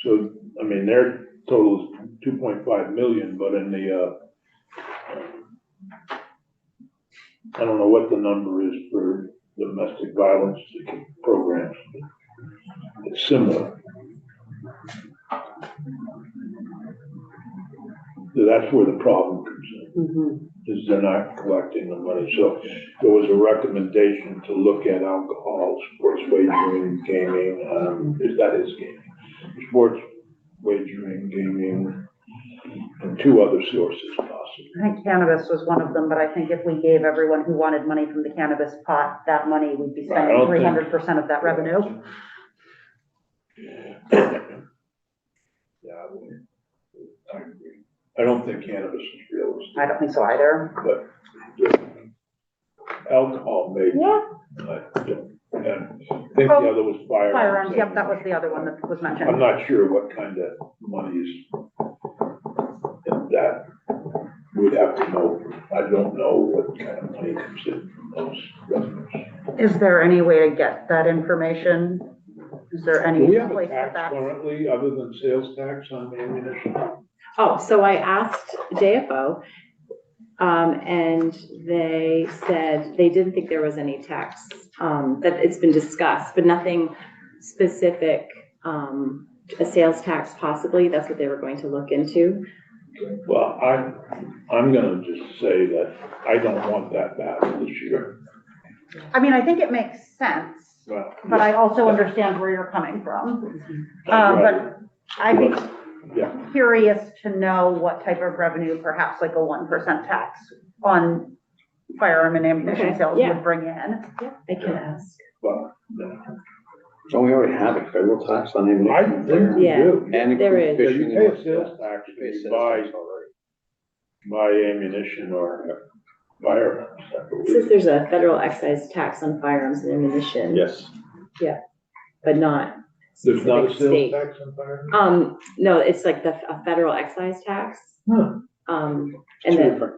So, I mean, their total is 2.5 million, but in the, I don't know what the number is for domestic violence programs. It's similar. So that's where the problem comes in, is they're not collecting the money. So there was a recommendation to look at alcohol, sports wagering, gaming, that is gaming. Sports wagering, gaming, and two other sources possibly.
I think cannabis was one of them, but I think if we gave everyone who wanted money from the cannabis pot that money, we'd be
Right, I
spending
don't think-
300% of that revenue.
Yeah, I agree. I don't think cannabis is realistic,
I don't think so either.
but alcohol maybe.
Yeah.
I don't, and I think the other was firearms.
Firearms, yep, that was the other one that was
I'm
mentioned.
not sure what kind of money is in that. We'd have to know. I don't know what kind of money comes in from those revenues.
Is there any way to get that information? Is there
Do
any
we have a
place for
tax
that?
currently, other than sales tax on ammunition?
Oh, so I asked JFO, and they said they didn't think there was any tax, that it's been discussed, but nothing specific, a sales tax possibly, that's what they were going to look into.
Well, I'm gonna just say that I don't want that bad this year.
I mean, I think it makes sense,
Well,
but I also understand where you're coming from.
Right.
But I'd be
Yeah,
curious to know what type of revenue, perhaps like a 1% tax on firearm and ammunition
Okay,
sales
yeah.
would bring in.
I can ask.
well,
Don't we already have a federal tax on
I
ammunition?
think we
Yeah.
do.
And
There is.
Yeah,
fishing
you
and
pay
what-
a sales tax
You
when
pay
you
sales
buy
tax already.
buy ammunition or firearms, I
It says
believe.
there's a federal excise tax on firearms and ammunition.
Yes.
But not.
There's not a
specific
sales
state.
tax on firearms?
No, it's like a federal excise tax.
Huh.
And
Two
then,
different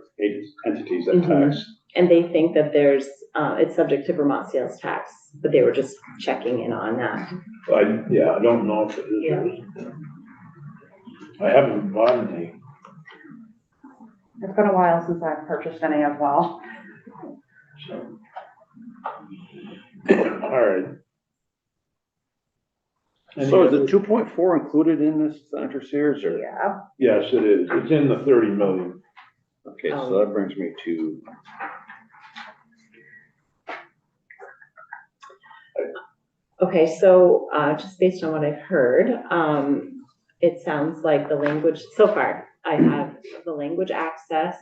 entities that
Mhm.
tax.
and they think that there's, it's subject to Vermont sales tax, but they were just checking in on that.
I don't know if it is or isn't. I haven't bought any.
It's been a while since I've purchased any as well.
So. All right.
So is
Any
the
other-
2.4 included in this, Senator Sears, or?
Yeah.
Yes, it is. It's in the 30 million.
Okay, so that brings me to,
Okay, so, just based on what I've heard, it sounds like the language, so far, I have the language access,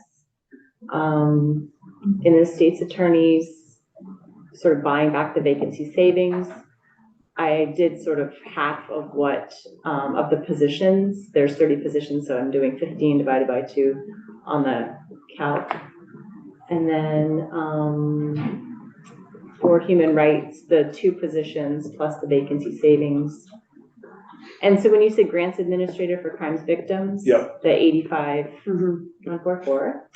in the state's attorneys, sort of buying back the vacancy savings. I did sort of half of what, of the positions, there's 30 positions, so I'm doing 15 divided by 2 on the calc. And then, for human rights, the 2 positions plus the vacancy savings. And so when you say grants administrator for crimes victims.
Yep.
The 85,144.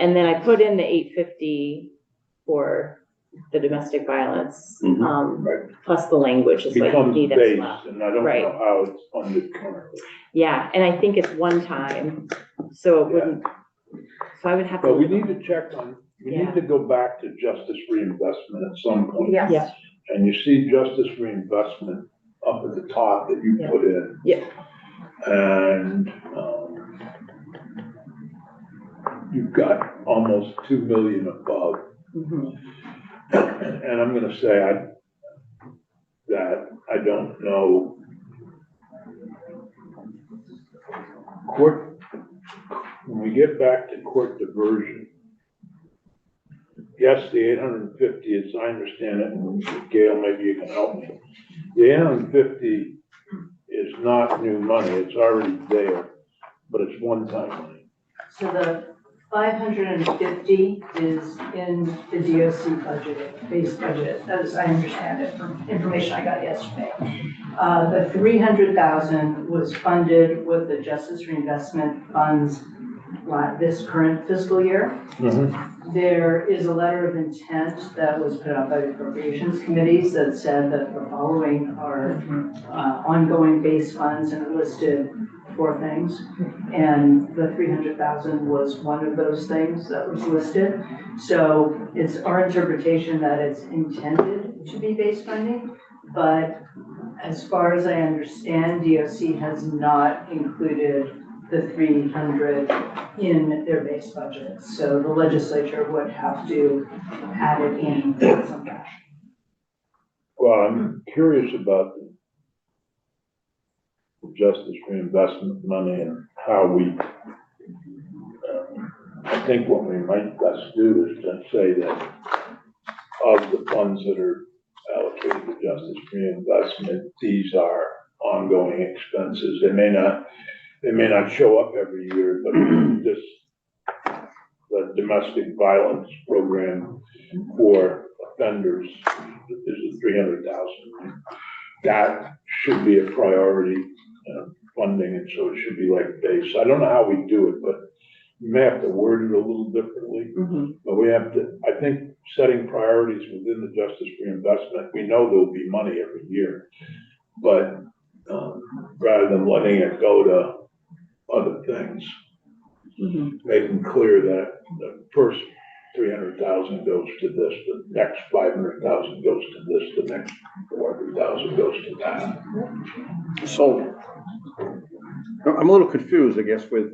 And then I put in the 850 for the domestic violence,
Right.
plus the language is like
Becomes
need as
base,
well.
and I don't
Right.
know how it's funded currently.
Yeah, and I think it's one time, so it wouldn't, so I would have to.
But we need to check on, we
Yeah.
need to go back to justice reinvestment at some point.
Yes.
Yeah.
And you see justice reinvestment up at the top that you
Yeah.
put in.
Yeah.
And, you've got almost 2 million above.
Mhm.
And I'm gonna say I don't know. Court, when we get back to court diversion, yes, the 850 is, I understand it, and Gail, maybe you can help me. The 850 is not new money, it's already there, but it's one-time money.
So the 550 is in the DOC budget, base budget, as I understand it from information I got yesterday. The 300,000 was funded with the Justice Reinvestment Funds this current fiscal year. There is a letter of intent that was put out by the appropriations committees that said that the following are ongoing base funds, and it listed 4 things. And the 300,000 was one of those things that was listed. So it's our interpretation that it's intended to be base funding, but as far as I understand, DOC has not included the 300 in their base budget. So the legislature would have to add it in some fashion.
Well, I'm curious about the justice reinvestment money and how we, I think what we might best do is to say that of the funds that are allocated to justice reinvestment, these are ongoing expenses. They may not show up every year, but this, the domestic violence program for offenders is 300,000. That should be a priority funding, and so it should be like base. I don't know how we do it, but we may have to word it a little differently. But we have to, I think, setting priorities within the justice reinvestment, we know there'll be money every year. But rather than letting it go to other things, making clear that the first 300,000 goes to this, the next 500,000 goes to this, the next 400,000 goes to that.
so, I'm a little confused, I guess, with,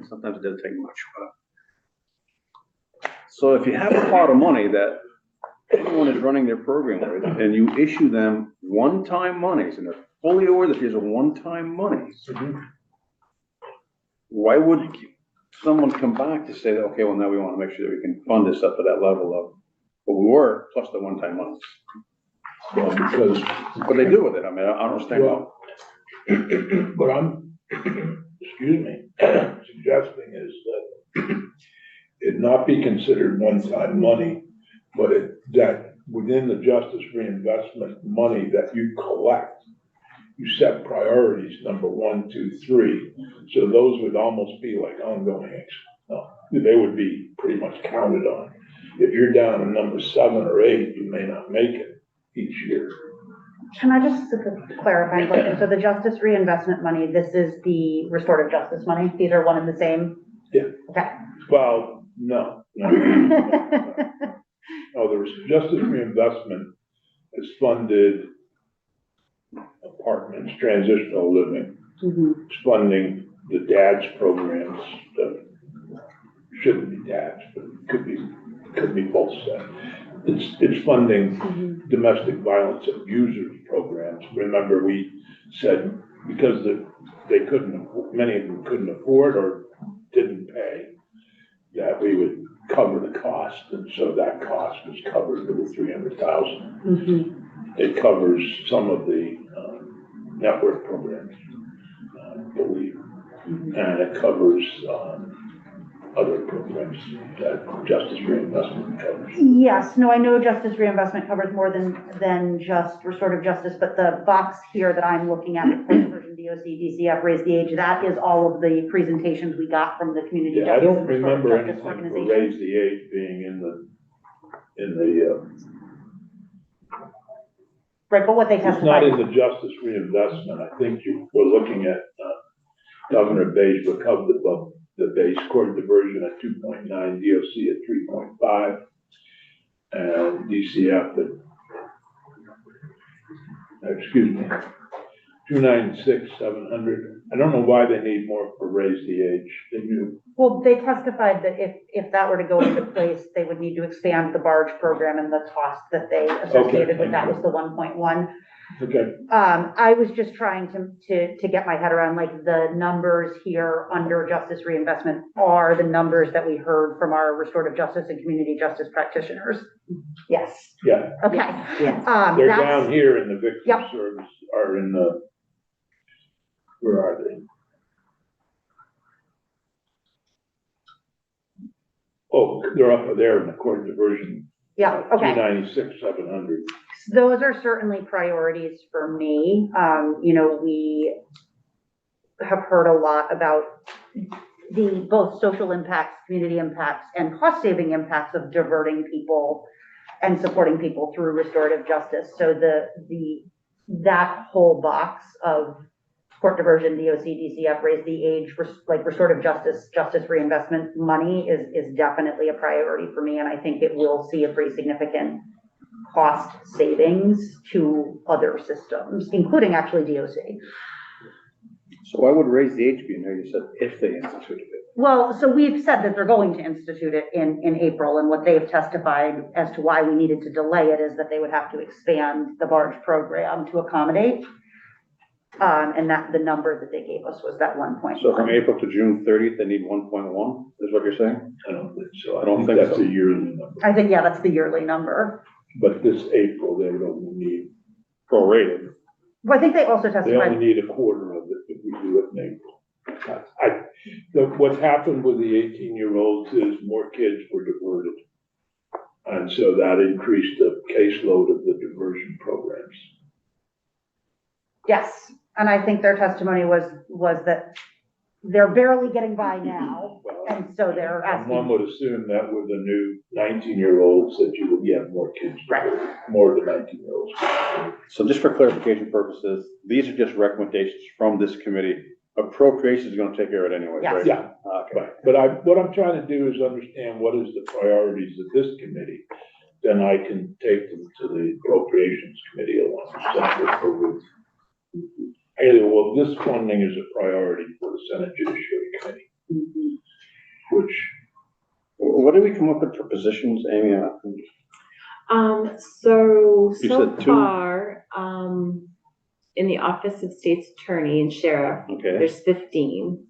sometimes it doesn't take much, but. So if you have a pot of money that anyone is running their program with, and you issue them one-time monies, and they're fully aware that these are one-time monies, why would someone come back to say that, okay, well, now we want to make sure that we can fund this up to that level of what we were, plus the one-time monies?
Well, because
What do they do with it? I mean, I don't understand how.
what I'm, excuse me, suggesting is that it not be considered one-time money, but that within the justice reinvestment money that you collect, you set priorities, number 1, 2, 3. So those would almost be like ongoing, they would be pretty much counted on. If you're down to number 7 or 8, you may not make it each year.
Can I just clarify a question? So the justice reinvestment money, this is the restorative justice money? These are one and the same?
Yeah.
Okay.
Well, no. No, the justice reinvestment is funded apartments, transitional living. It's funding the dad's programs that shouldn't be dad's, but could be both said. It's funding domestic violence abusers programs. Remember, we said because they many of them couldn't afford or didn't pay, that we would cover the cost, and so that cost was covered with the $300,000. It covers some of the network programs, I believe, and it covers other programs that justice reinvestment covers.
Yes, no, I know justice reinvestment covers more than just restorative justice, but the box here that I'm looking at, the court version DOC, DCF, raise the age, that is all of the presentations we got from the community.
Yeah, I don't
justice and
remember
restorative
anything
justice
for
organizations.
raise the age being in the
Right, but what they
it's not
testified.
in the justice reinvestment. I think we're looking at Governor Bay's recovered above the base court diversion at 2.9, DOC at 3.5, and DCF at, excuse me, 296, 700. I don't know why they need more for raise the age. They do.
Well, they testified that if that were to go into place, they would need to expand the barge program and the cost that they associated with that was the 1.1.
Okay.
I was just trying to get my head around, like, the numbers here under justice reinvestment are the numbers that we heard from our restorative justice and community justice practitioners. Yes.
Yeah.
Okay.
They're
That's-
down here in the victim
Yep.
service, or in the, where are they? Oh, they're up there in the court diversion.
Yeah, okay.
296, 700.
Those are certainly priorities for me. You know, we have heard a lot about the both social impacts, community impacts, and cost-saving impacts of diverting people and supporting people through restorative justice. So that whole box of court diversion, DOC, DCF, raise the age, like restorative justice reinvestment money is definitely a priority for me, and I think it will see a pretty significant cost savings to other systems, including actually DOC.
So why would raise the age be in there? You said if they instituted it.
Well, so we've said that they're going to institute it in April, and what they've testified as to why we needed to delay it is that they would have to expand the barge program to accommodate. And that the number that they gave us was that 1.1.
So from April to June 30th, they need 1.1, is what you're saying?
I don't think so.
I don't think
that's
so.
a yearly number.
I think, yeah, that's the yearly number.
But this April, they would only need,
Prorated.
Well, I think they also
they
testified.
only need a quarter of it if we do it in April. What's happened with the 18-year-olds is more kids were diverted. And so that increased the caseload of the diversion programs.
Yes, and I think their testimony was that they're barely getting by now,
Well,
and so they're
and one
asking.
would assume that with the new 19-year-olds that you would get more kids,
Right.
more than 19-year-olds.
So just for clarification purposes, these are just recommendations from this committee. Appropriations is gonna take care of it anyway,
Yes.
right?
Yeah.
Okay.
Right, but what I'm trying to do is understand what is the priorities of this committee. Then I can take them to the appropriations committee along with. Well, this funding is a priority for the Senate Judiciary Committee, which,
What did we come up with for positions, Amy?
So
You said two?
far, in the Office of State's Attorney and Sheriff,
Okay,
there's 15.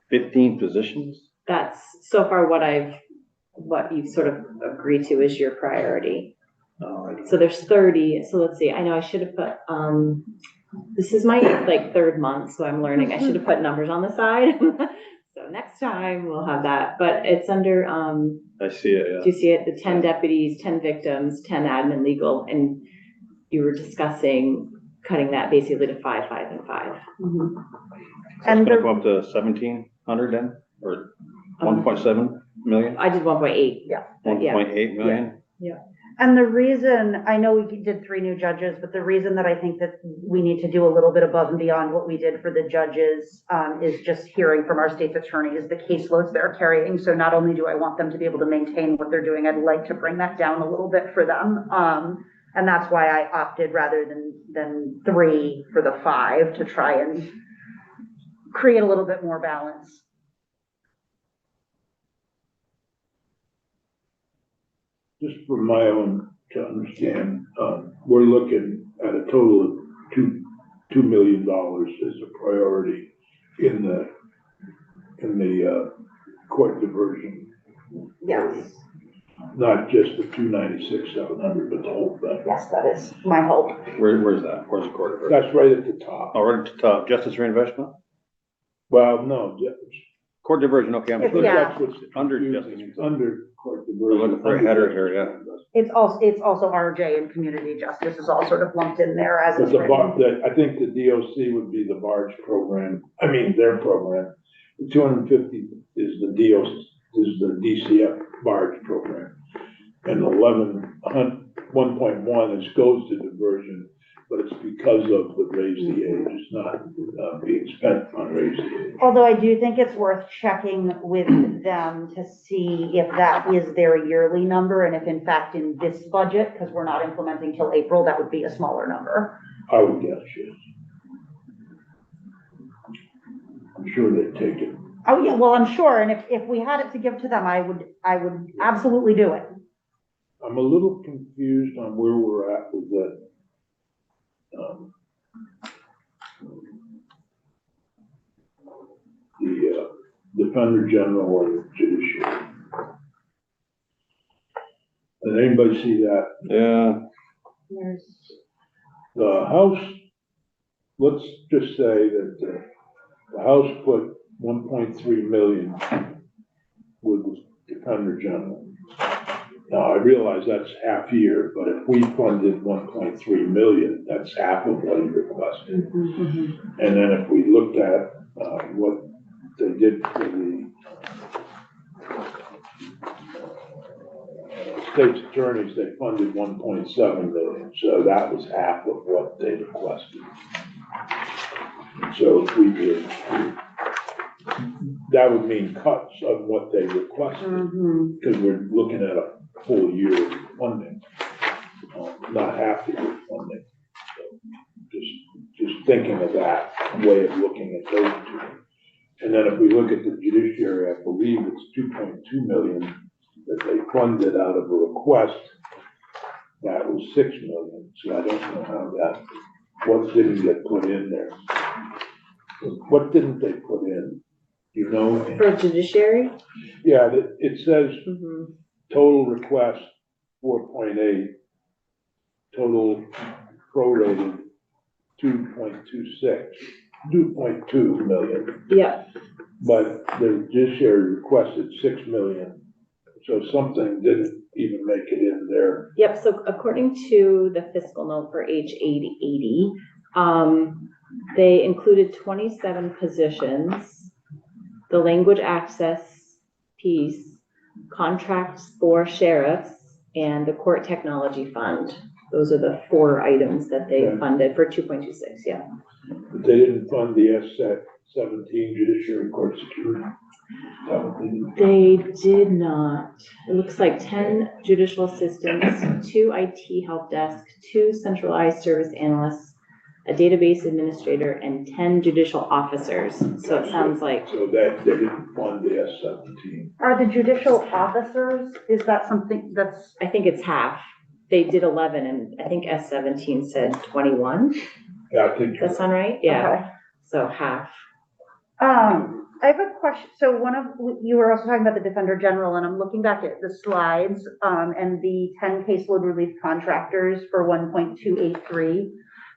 15 positions?
That's so far what you've sort of agreed to is your priority.
Alrighty.
So there's 30, so let's see, I know I should have put, this is my like third month, so I'm learning, I should have put numbers on the side. So So next time we'll have that, but it's under,
I see it,
do you see it? The 10 deputies, 10 victims, 10 admin legal, and you were discussing cutting that basically to 5, 5, and 5.
Mhm.
So
And
it's gonna
the-
go up to 1,700 then, or 1.7 million?
I did 1.8.
Yeah.
1.8 million?
And the reason, I know we did 3 new judges, but the reason that I think that we need to do a little bit above and beyond what we did for the judges, is just hearing from our state's attorneys, the caseloads they're carrying. So not only do I want them to be able to maintain what they're doing, I'd like to bring that down a little bit for them. And that's why I opted rather than 3 for the 5 to try and create a little bit more balance.
Just for my own to understand, we're looking at a total of $2 million as a priority in the court diversion.
Yes,
Not just the 296,700, but the whole thing.
yes, that is my hope.
Where's that? Where's the court?
That's right at the top.
Oh, right at the top, justice reinvestment?
Well, no,
Court diversion, okay, I'm
It's-
looking
yeah.
that's what's
Under
confusing.
justice.
It's under court
I'm
diversion.
looking for a header here, yeah.
It's also RJ and community justice is all sort of lumped in there as
But
it's
the
written.
I think the DOC would be the barge program, their program. The 250 is the DCF barge program. And 1.1 goes to diversion, but it's because of the raise the age, it's not being spent on raise the age.
Although I do think it's worth checking with them to see if that is their yearly number, and if in fact in this budget, because we're not implementing till April, that would be a smaller number.
I would guess, yes. I'm sure they'd take it.
Oh, yeah, well, I'm sure, and if we had it to give to them, I would absolutely do it.
I'm a little confused on where we're at with that. The Defender General and Judiciary. Did anybody see that?
Yeah,
The House, let's just say that the House put 1.3 million with the Defender General. Now, I realize that's half year, but if we funded 1.3 million, that's half of what he requested. And then if we looked at what they did for the state's attorneys, they funded 1.7 million, so that was half of what they requested. So if we did, that would mean cuts of what they requested, because we're looking at a full year of funding, not half the year funding. So just thinking of that way of looking at those two. And then if we look at the judiciary, I believe it's 2.2 million that they funded out of a request. That was 6 million, so I don't know how that, what didn't get put in there? What didn't they put in? You know?
For judiciary?
Yeah, it says
Mhm.
total request 4.8, total prorated 2.2 million.
Yep,
But the judiciary requested 6 million, so something didn't even make it in there.
yep, so according to the fiscal note for H8080, they included 27 positions, the language access piece, contracts for sheriffs, and the court technology fund. Those are the 4 items that they
Okay.
funded for 2.26, yeah.
But they didn't fund the S17 judiciary court security. That would be-
They did not. It looks like 10 judicial assistants, 2 IT help desk, 2 centralized service analysts, a database administrator, and 10 judicial officers. So it sounds like,
So that, they didn't fund the S17.
Are the judicial officers, is that something that's,
I think it's half. They did 11, and I think S17 said 21.
Yeah, I think.
Does that sound right? Yeah,
okay.
so half.
I have a question. So you were also talking about the Defender General, and I'm looking back at the slides, and the 10 caseload relief contractors for 1.283.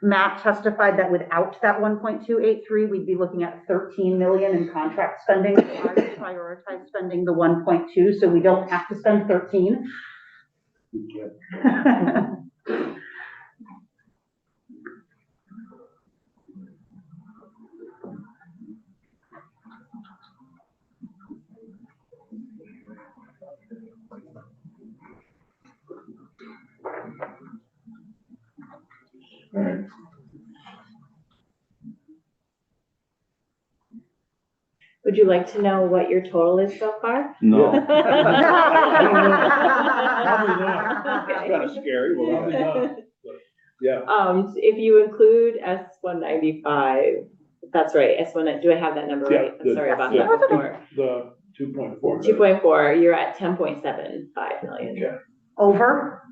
Matt testified that without that 1.283, we'd be looking at 13 million in contract spending. So I would prioritize spending the 1.2, so we don't have to spend 13.
Alright.
Would you like to know what your total is so far?
No.
Probably
It's kind of scary. Well,
Probably not, but, yeah,
If you include S-195, that's right, S-1, do I have that number
Yeah,
right? I'm
the-
sorry about
yeah.
that before.
the 2.4.
2.4, you're at 10.75 million.
Yeah,
Over?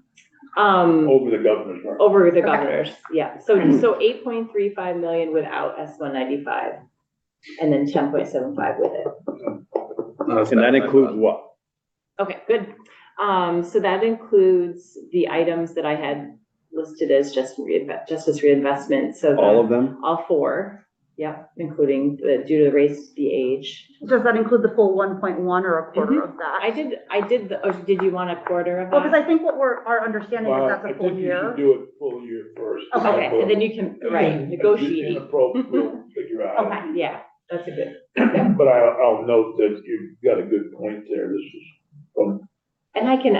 over the governor's mark.
Over the governors, yeah, so 8.35 million without S-195, and then 10.75 with it.
And that includes what?
Okay, good. So that includes the items that I had listed as justice reinvestment, so.
All of them?
All four, yeah, including due to the race, the age.
Does that include the full 1.1 or a quarter of that?
I did did you want a quarter of
Well, because
that?
I think what our understanding is
Well,
that's
I
a full
think you should
year.
do it full year first.
Okay, and then you can, right, negotiate.
Inappropriate, we'll figure out.
Okay.
Yeah, that's a good,
But I'll note that you've got a good point there, this is from.
and I can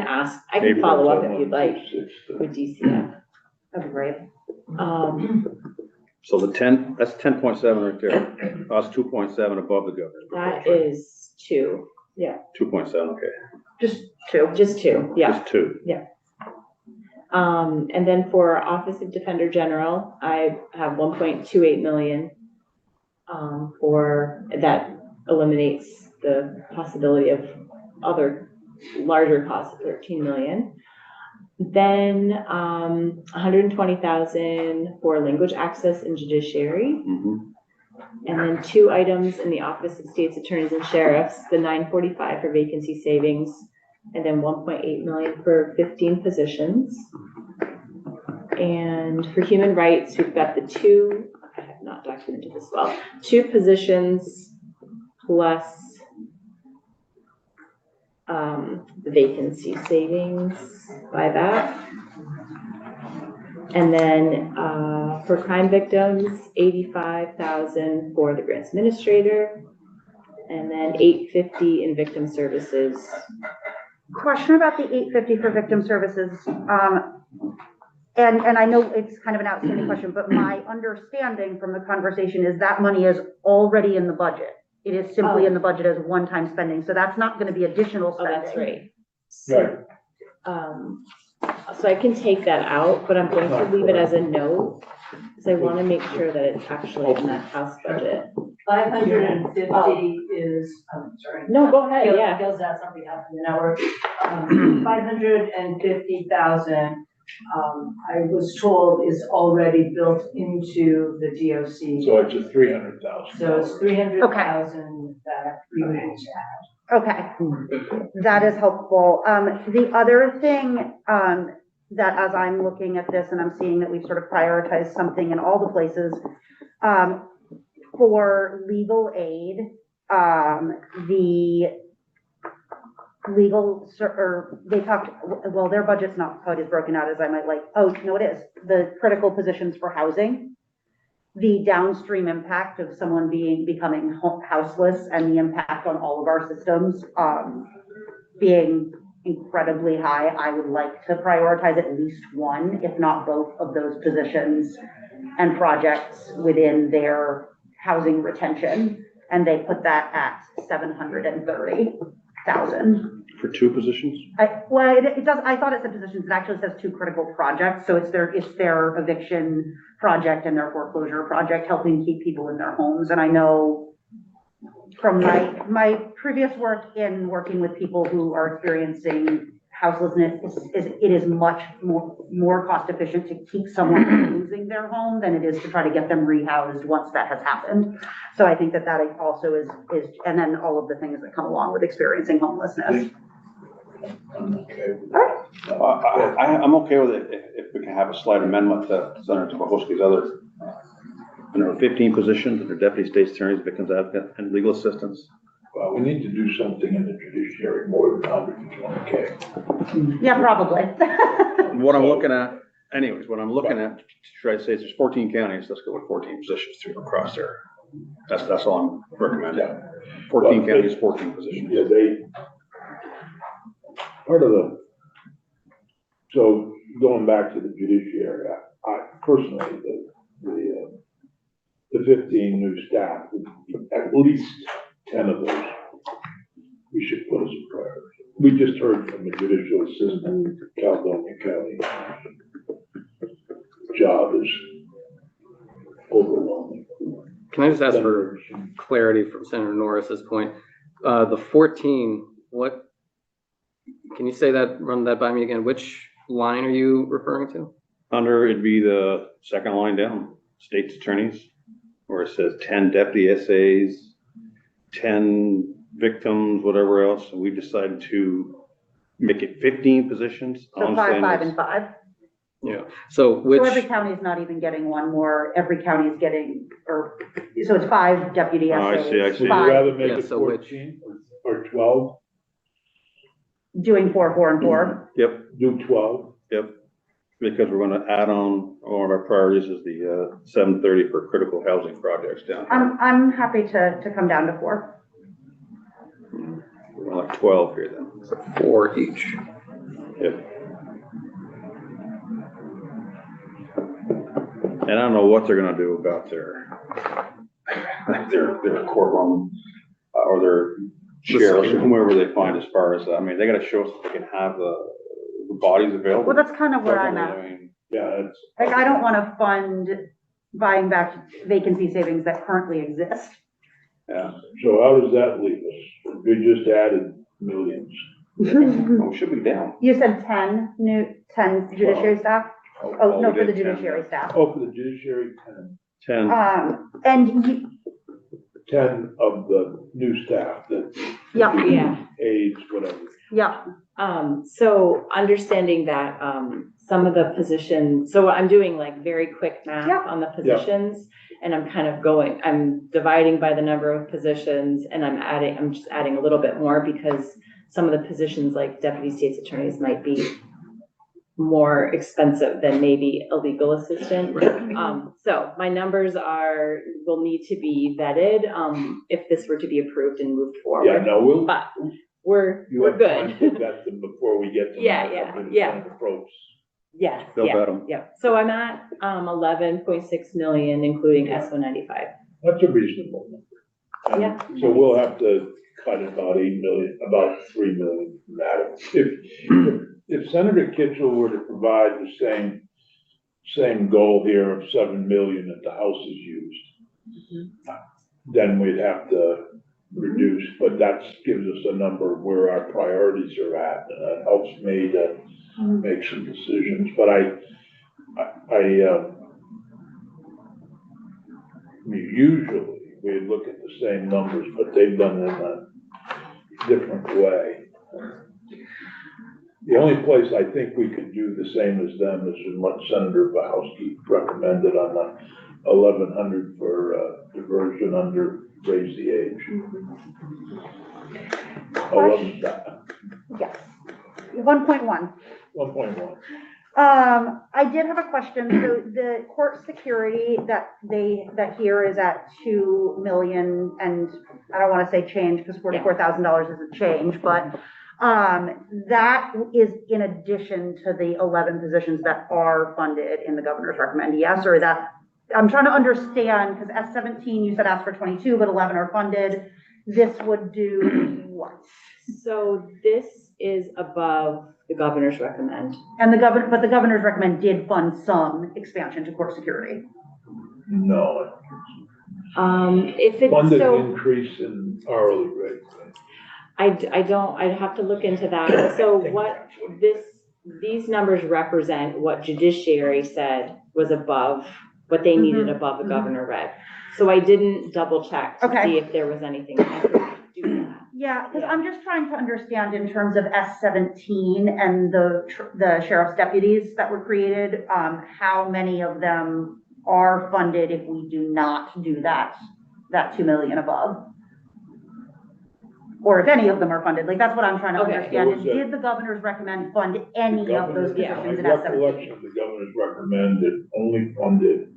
Maybe
follow up
someone
if you'd like
who's six
with DCF.
That'd be great.
So the 10, that's 10.7 right there. That's 2.7 above the governor.
That is 2,
2.7, okay.
Just two.
just 2, yeah.
Just 2.
And then for Office of Defender General, I have 1.28 million. For, that eliminates the possibility of other larger costs of 13 million. Then, 120,000 for language access and judiciary.
Mhm.
And then 2 items in the Office of State's Attorneys and Sheriffs, the 945 for vacancy savings, and then 1.8 million for 15 positions. And for human rights, we've got the 2, I have not documented this well, 2 positions plus the vacancy savings by that. And then for crime victims, 85,000 for the grants administrator, and then 850 in victim services.
Question about the 850 for victim services. And I know it's kind of an outstanding question, but my understanding from the conversation is that money is already in the budget. It is simply in the budget as one-time spending, so that's not gonna be additional
Oh,
spending.
that's right.
Right.
So I can take that out, but I'm going to leave it as a note, because I want to make sure that it's actually in that house budget.
550 is, I'm sorry.
No, go ahead, yeah.
Gil's got something up in the hour. 550,000, I was told is already built into the DOC.
So it's a 300,000.
So it's 300,000 that we would add.
Okay, that is helpful. The other thing, that as I'm looking at this and I'm seeing that we've sort of prioritized something in all the places, for legal aid, the legal, or they talked, well, their budget's not quite as broken out as I might like. Oh, no, it is. The critical positions for housing, the downstream impact of someone becoming houseless and the impact on all of our systems, being incredibly high. I would like to prioritize at least one, if not both of those positions and projects within their housing retention. And they put that at 730,000.
For 2 positions?
Well, it does, I thought it said positions, it actually says 2 critical projects, so it's their eviction project and their foreclosure project, helping keep people in their homes. And I know from my previous work in working with people who are experiencing houselessness, it is much more cost efficient to keep someone from losing their home than it is to try to get them rehoused once that has happened. So I think that also is, and then all of the things that come along with experiencing homelessness.
Okay.
I'm okay with it if we can have a slight amendment to Senator Tulowitzki's other, 15 positions under deputy state's attorneys, victims advocate, and legal assistance.
Well, we need to do something in the judiciary more than 120K.
Yeah, probably.
What I'm looking at, anyways, what I'm looking at, should I say, is there's 14 counties, let's go with 14 positions through across there. That's all I'm recommending. 14 counties, 14 positions.
Yeah, part of so going back to the judiciary, I personally, the 15 new staff, at least 10 of those, we should put as a priority. We just heard from a judicial assistant in Caledonia County. Job is overwhelming.
Can I just ask for clarity from Senator Norris's point? The 14, can you say that, run that by me again? Which line are you referring to?
It'd be the second line down, state's attorneys, where it says 10 deputy SAs, 10 victims, whatever else. And we decided to make it 15 positions.
So 5, 5, and 5.
Yeah, so which?
So every county is not even getting one more, every county is getting, so it's 5 deputy
Oh, I
SAs.
see.
Would you
5
rather make
Yeah,
it
so which-
14 or 12?
doing 4, 4, and 4.
Yep,
Do 12?
yep. Because we're gonna add on, one of our priorities is the 730 for critical housing projects down here.
I'm happy to come down to 4.
We're like 12 here then.
4 each.
Yep. And I don't know what they're gonna do about their courtroom, or their sheriffs, or whomever they find as far as, I mean, they gotta show us if they can have the bodies available.
Well, that's kind of where I'm
I
at.
mean,
Yeah, it's.
Like, I don't want to fund buying back vacancy savings that currently exist.
yeah,
So how does that leave us? We just added millions.
oh, should be down.
You said 10 judiciary staff? Oh, no,
we
for the
did 10.
judiciary staff.
Oh, for the judiciary, 10.
10,
And
10 of the new staff that
yeah,
Yeah.
aides, whatever.
yeah,
So understanding that, some of the positions, so I'm doing like very quick math
Yeah.
on the positions. And I'm dividing by the number of positions and I'm just adding a little bit more because some of the positions like deputy state's attorneys might be more expensive than maybe a legal assistant. So my numbers will need to be vetted, if this were to be approved and moved
Yeah,
forward.
no,
But we're
you have time to
good.
vet them before we get to.
Yeah.
Approach.
Yeah,
They'll
yeah,
vet 'em.
yeah. So I'm at, 11.6 million, including S-195.
That's a reasonable number.
Yeah.
So we'll have to cut about 8 million, about 3 million from that. If Senator Kitchell were to provide the same goal here of 7 million that the House has used, then we'd have to reduce, but that gives us a number of where our priorities are at, and that helps me to make some decisions, but I mean, usually we look at the same numbers, but they've done it in a different way. The only place I think we could do the same as them is in what Senator Bowski recommended on the 1,100 for diversion under raise the age.
yes. 1.1.
1.1.
I did have a question. So the court security that here is at 2 million, and I don't want to say change because $44,000 isn't change, but that is in addition to the 11 positions that are funded in the governor's recommend. Yes, or that I'm trying to understand because S17 you said asked for 22, but 11 are funded. This would do what?
So this is above the governor's recommend.
And but the governor's recommend did fund some expansion to court security.
No.
If it's
Funded
so,
increase in hourly rate.
I'd have to look into that. So what these numbers represent what judiciary said was above, what they needed above the governor rec. So I didn't double check to see if there was anything I could do that.
Yeah, because I'm just trying to understand in terms of S-17 and the sheriff's deputies that were created, how many of them are funded if we do not do that 2 million above? Or if any of them are funded, like, that's what I'm trying to
Okay.
understand, is
What was that?
did the governors recommend fund any
The
of those
governor-
yeah,
positions in
My
S-17?
recollection of the governor's recommended only funded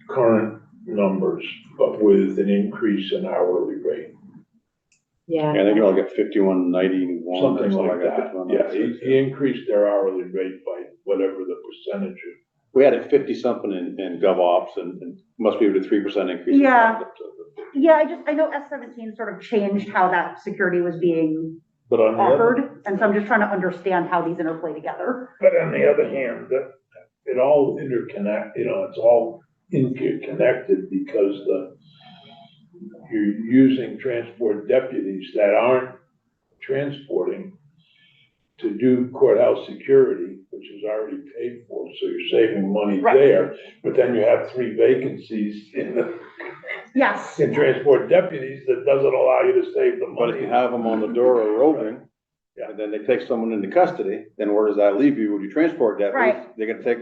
current numbers, but with an increase in hourly rate.
Yeah,
Yeah,
they can all get 51.91 or
Something like that,
51.96,
yeah, he increased their hourly rate by whatever the percentage is.
We had a 50-something in GovOps and must be able to 3% increase. in
Yeah.
up to the 50.
Yeah, I know S-17 sort of changed how that security was being
But on the other,
offered, and so I'm just trying to understand how these interplay together.
but on the other hand, that, it all interconnect, it's all interconnected because you're using transport deputies that aren't transporting to do courthouse security, which is already paid for, so you're saving money
Right.
there. But then you have 3 vacancies
Yes,
in transport deputies that doesn't allow you to save the
But if
money.
you have them on the door or roving,
Yeah.
and then they take someone into custody, then where does that leave you with your transport deputies?
Right.
They're gonna take,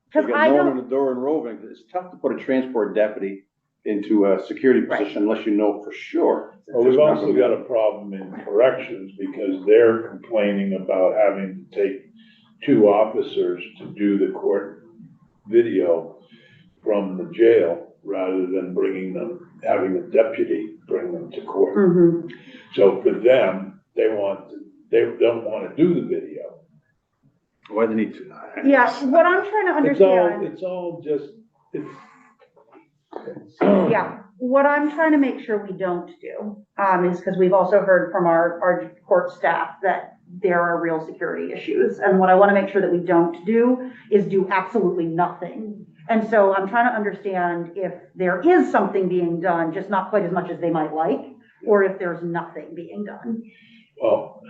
because
they
I
got no one
don't,
on the door and roving. It's tough to put a transport deputy into a security
Right.
position unless you know for sure.
Well, we've also got a problem in corrections because they're complaining about having to take 2 officers to do the court video from the jail rather than having a deputy bring them to court.
Mhm.
So for them, they don't want to do the video.
Why they need to.
Yeah, what I'm trying to understand.
It's all just,
Yeah, what I'm trying to make sure we don't do, is because we've also heard from our court staff that there are real security issues. And what I want to make sure that we don't do is do absolutely nothing. And so I'm trying to understand if there is something being done, just not quite as much as they might like, or if there's nothing being done.
well,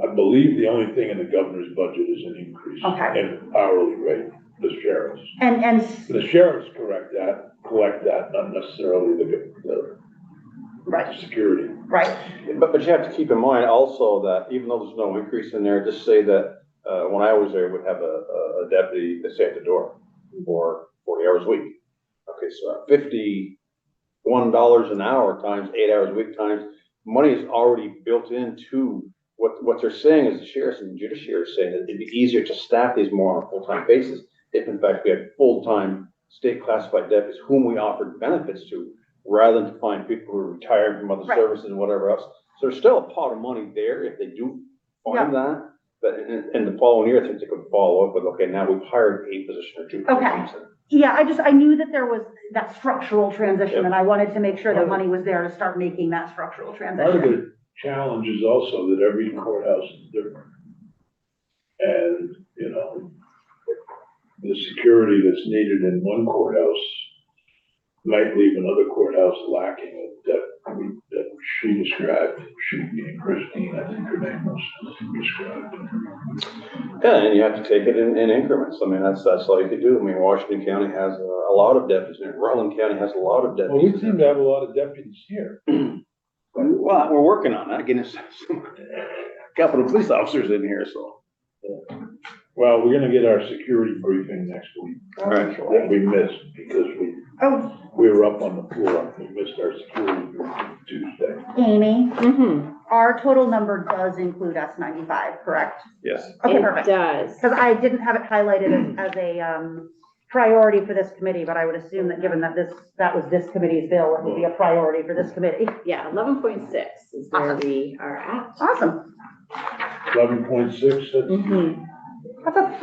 I believe the only thing in the governor's budget is an increase
Okay.
in hourly rate, the sheriffs.
And
The sheriffs collect that, not necessarily the
right,
security.
right,
But you have to keep in mind also that even though there's no increase in there, just say that, when I was there, we'd have a deputy that stay at the door for 40 hours a week. Okay, so at $51 an hour times 8 hours a week times, money is already built into what they're saying is the sheriffs and judiciary are saying that it'd be easier to staff these more on a full-time basis if in fact we had full-time state classified deputies whom we offered benefits to, rather than to find people who are retired from other
Right.
services and whatever else. So there's still a pot of money there if they do find that. But in the following year, I think they could follow up with, okay, now we've hired a position or 2
Okay.
positions.
yeah, I knew that there was that structural transition, and I wanted to make sure that money was there to start making that structural
Part of
transition.
the challenge is also that every courthouse is different. And, the security that's needed in one courthouse might leave another courthouse lacking that she described, she being Christine, I think her name was described.
Yeah, and you have to take it in increments. I mean, that's all you can do. I mean, Washington County has a lot of deputies in it. Rutland County has a lot of
Well, we
deputies.
seem to have a lot of deputies here.
Well, we're working on that, getting some capital police officers in here, so.
Well, we're gonna get our security briefing next week.
All right.
That we missed because
Oh,
we were up on the floor. We missed our security briefing Tuesday.
Amy,
mm-hmm,
our total number does include S95, correct?
Yes.
Okay,
it
perfect.
does.
Because I didn't have it highlighted as a priority for this committee, but I would assume that given that that was this committee's bill, it would be a priority for this committee.
Yeah, 11.6 is where
Awesome.
we are at.
Awesome.
11.6, that's
Mm-hmm.
That's a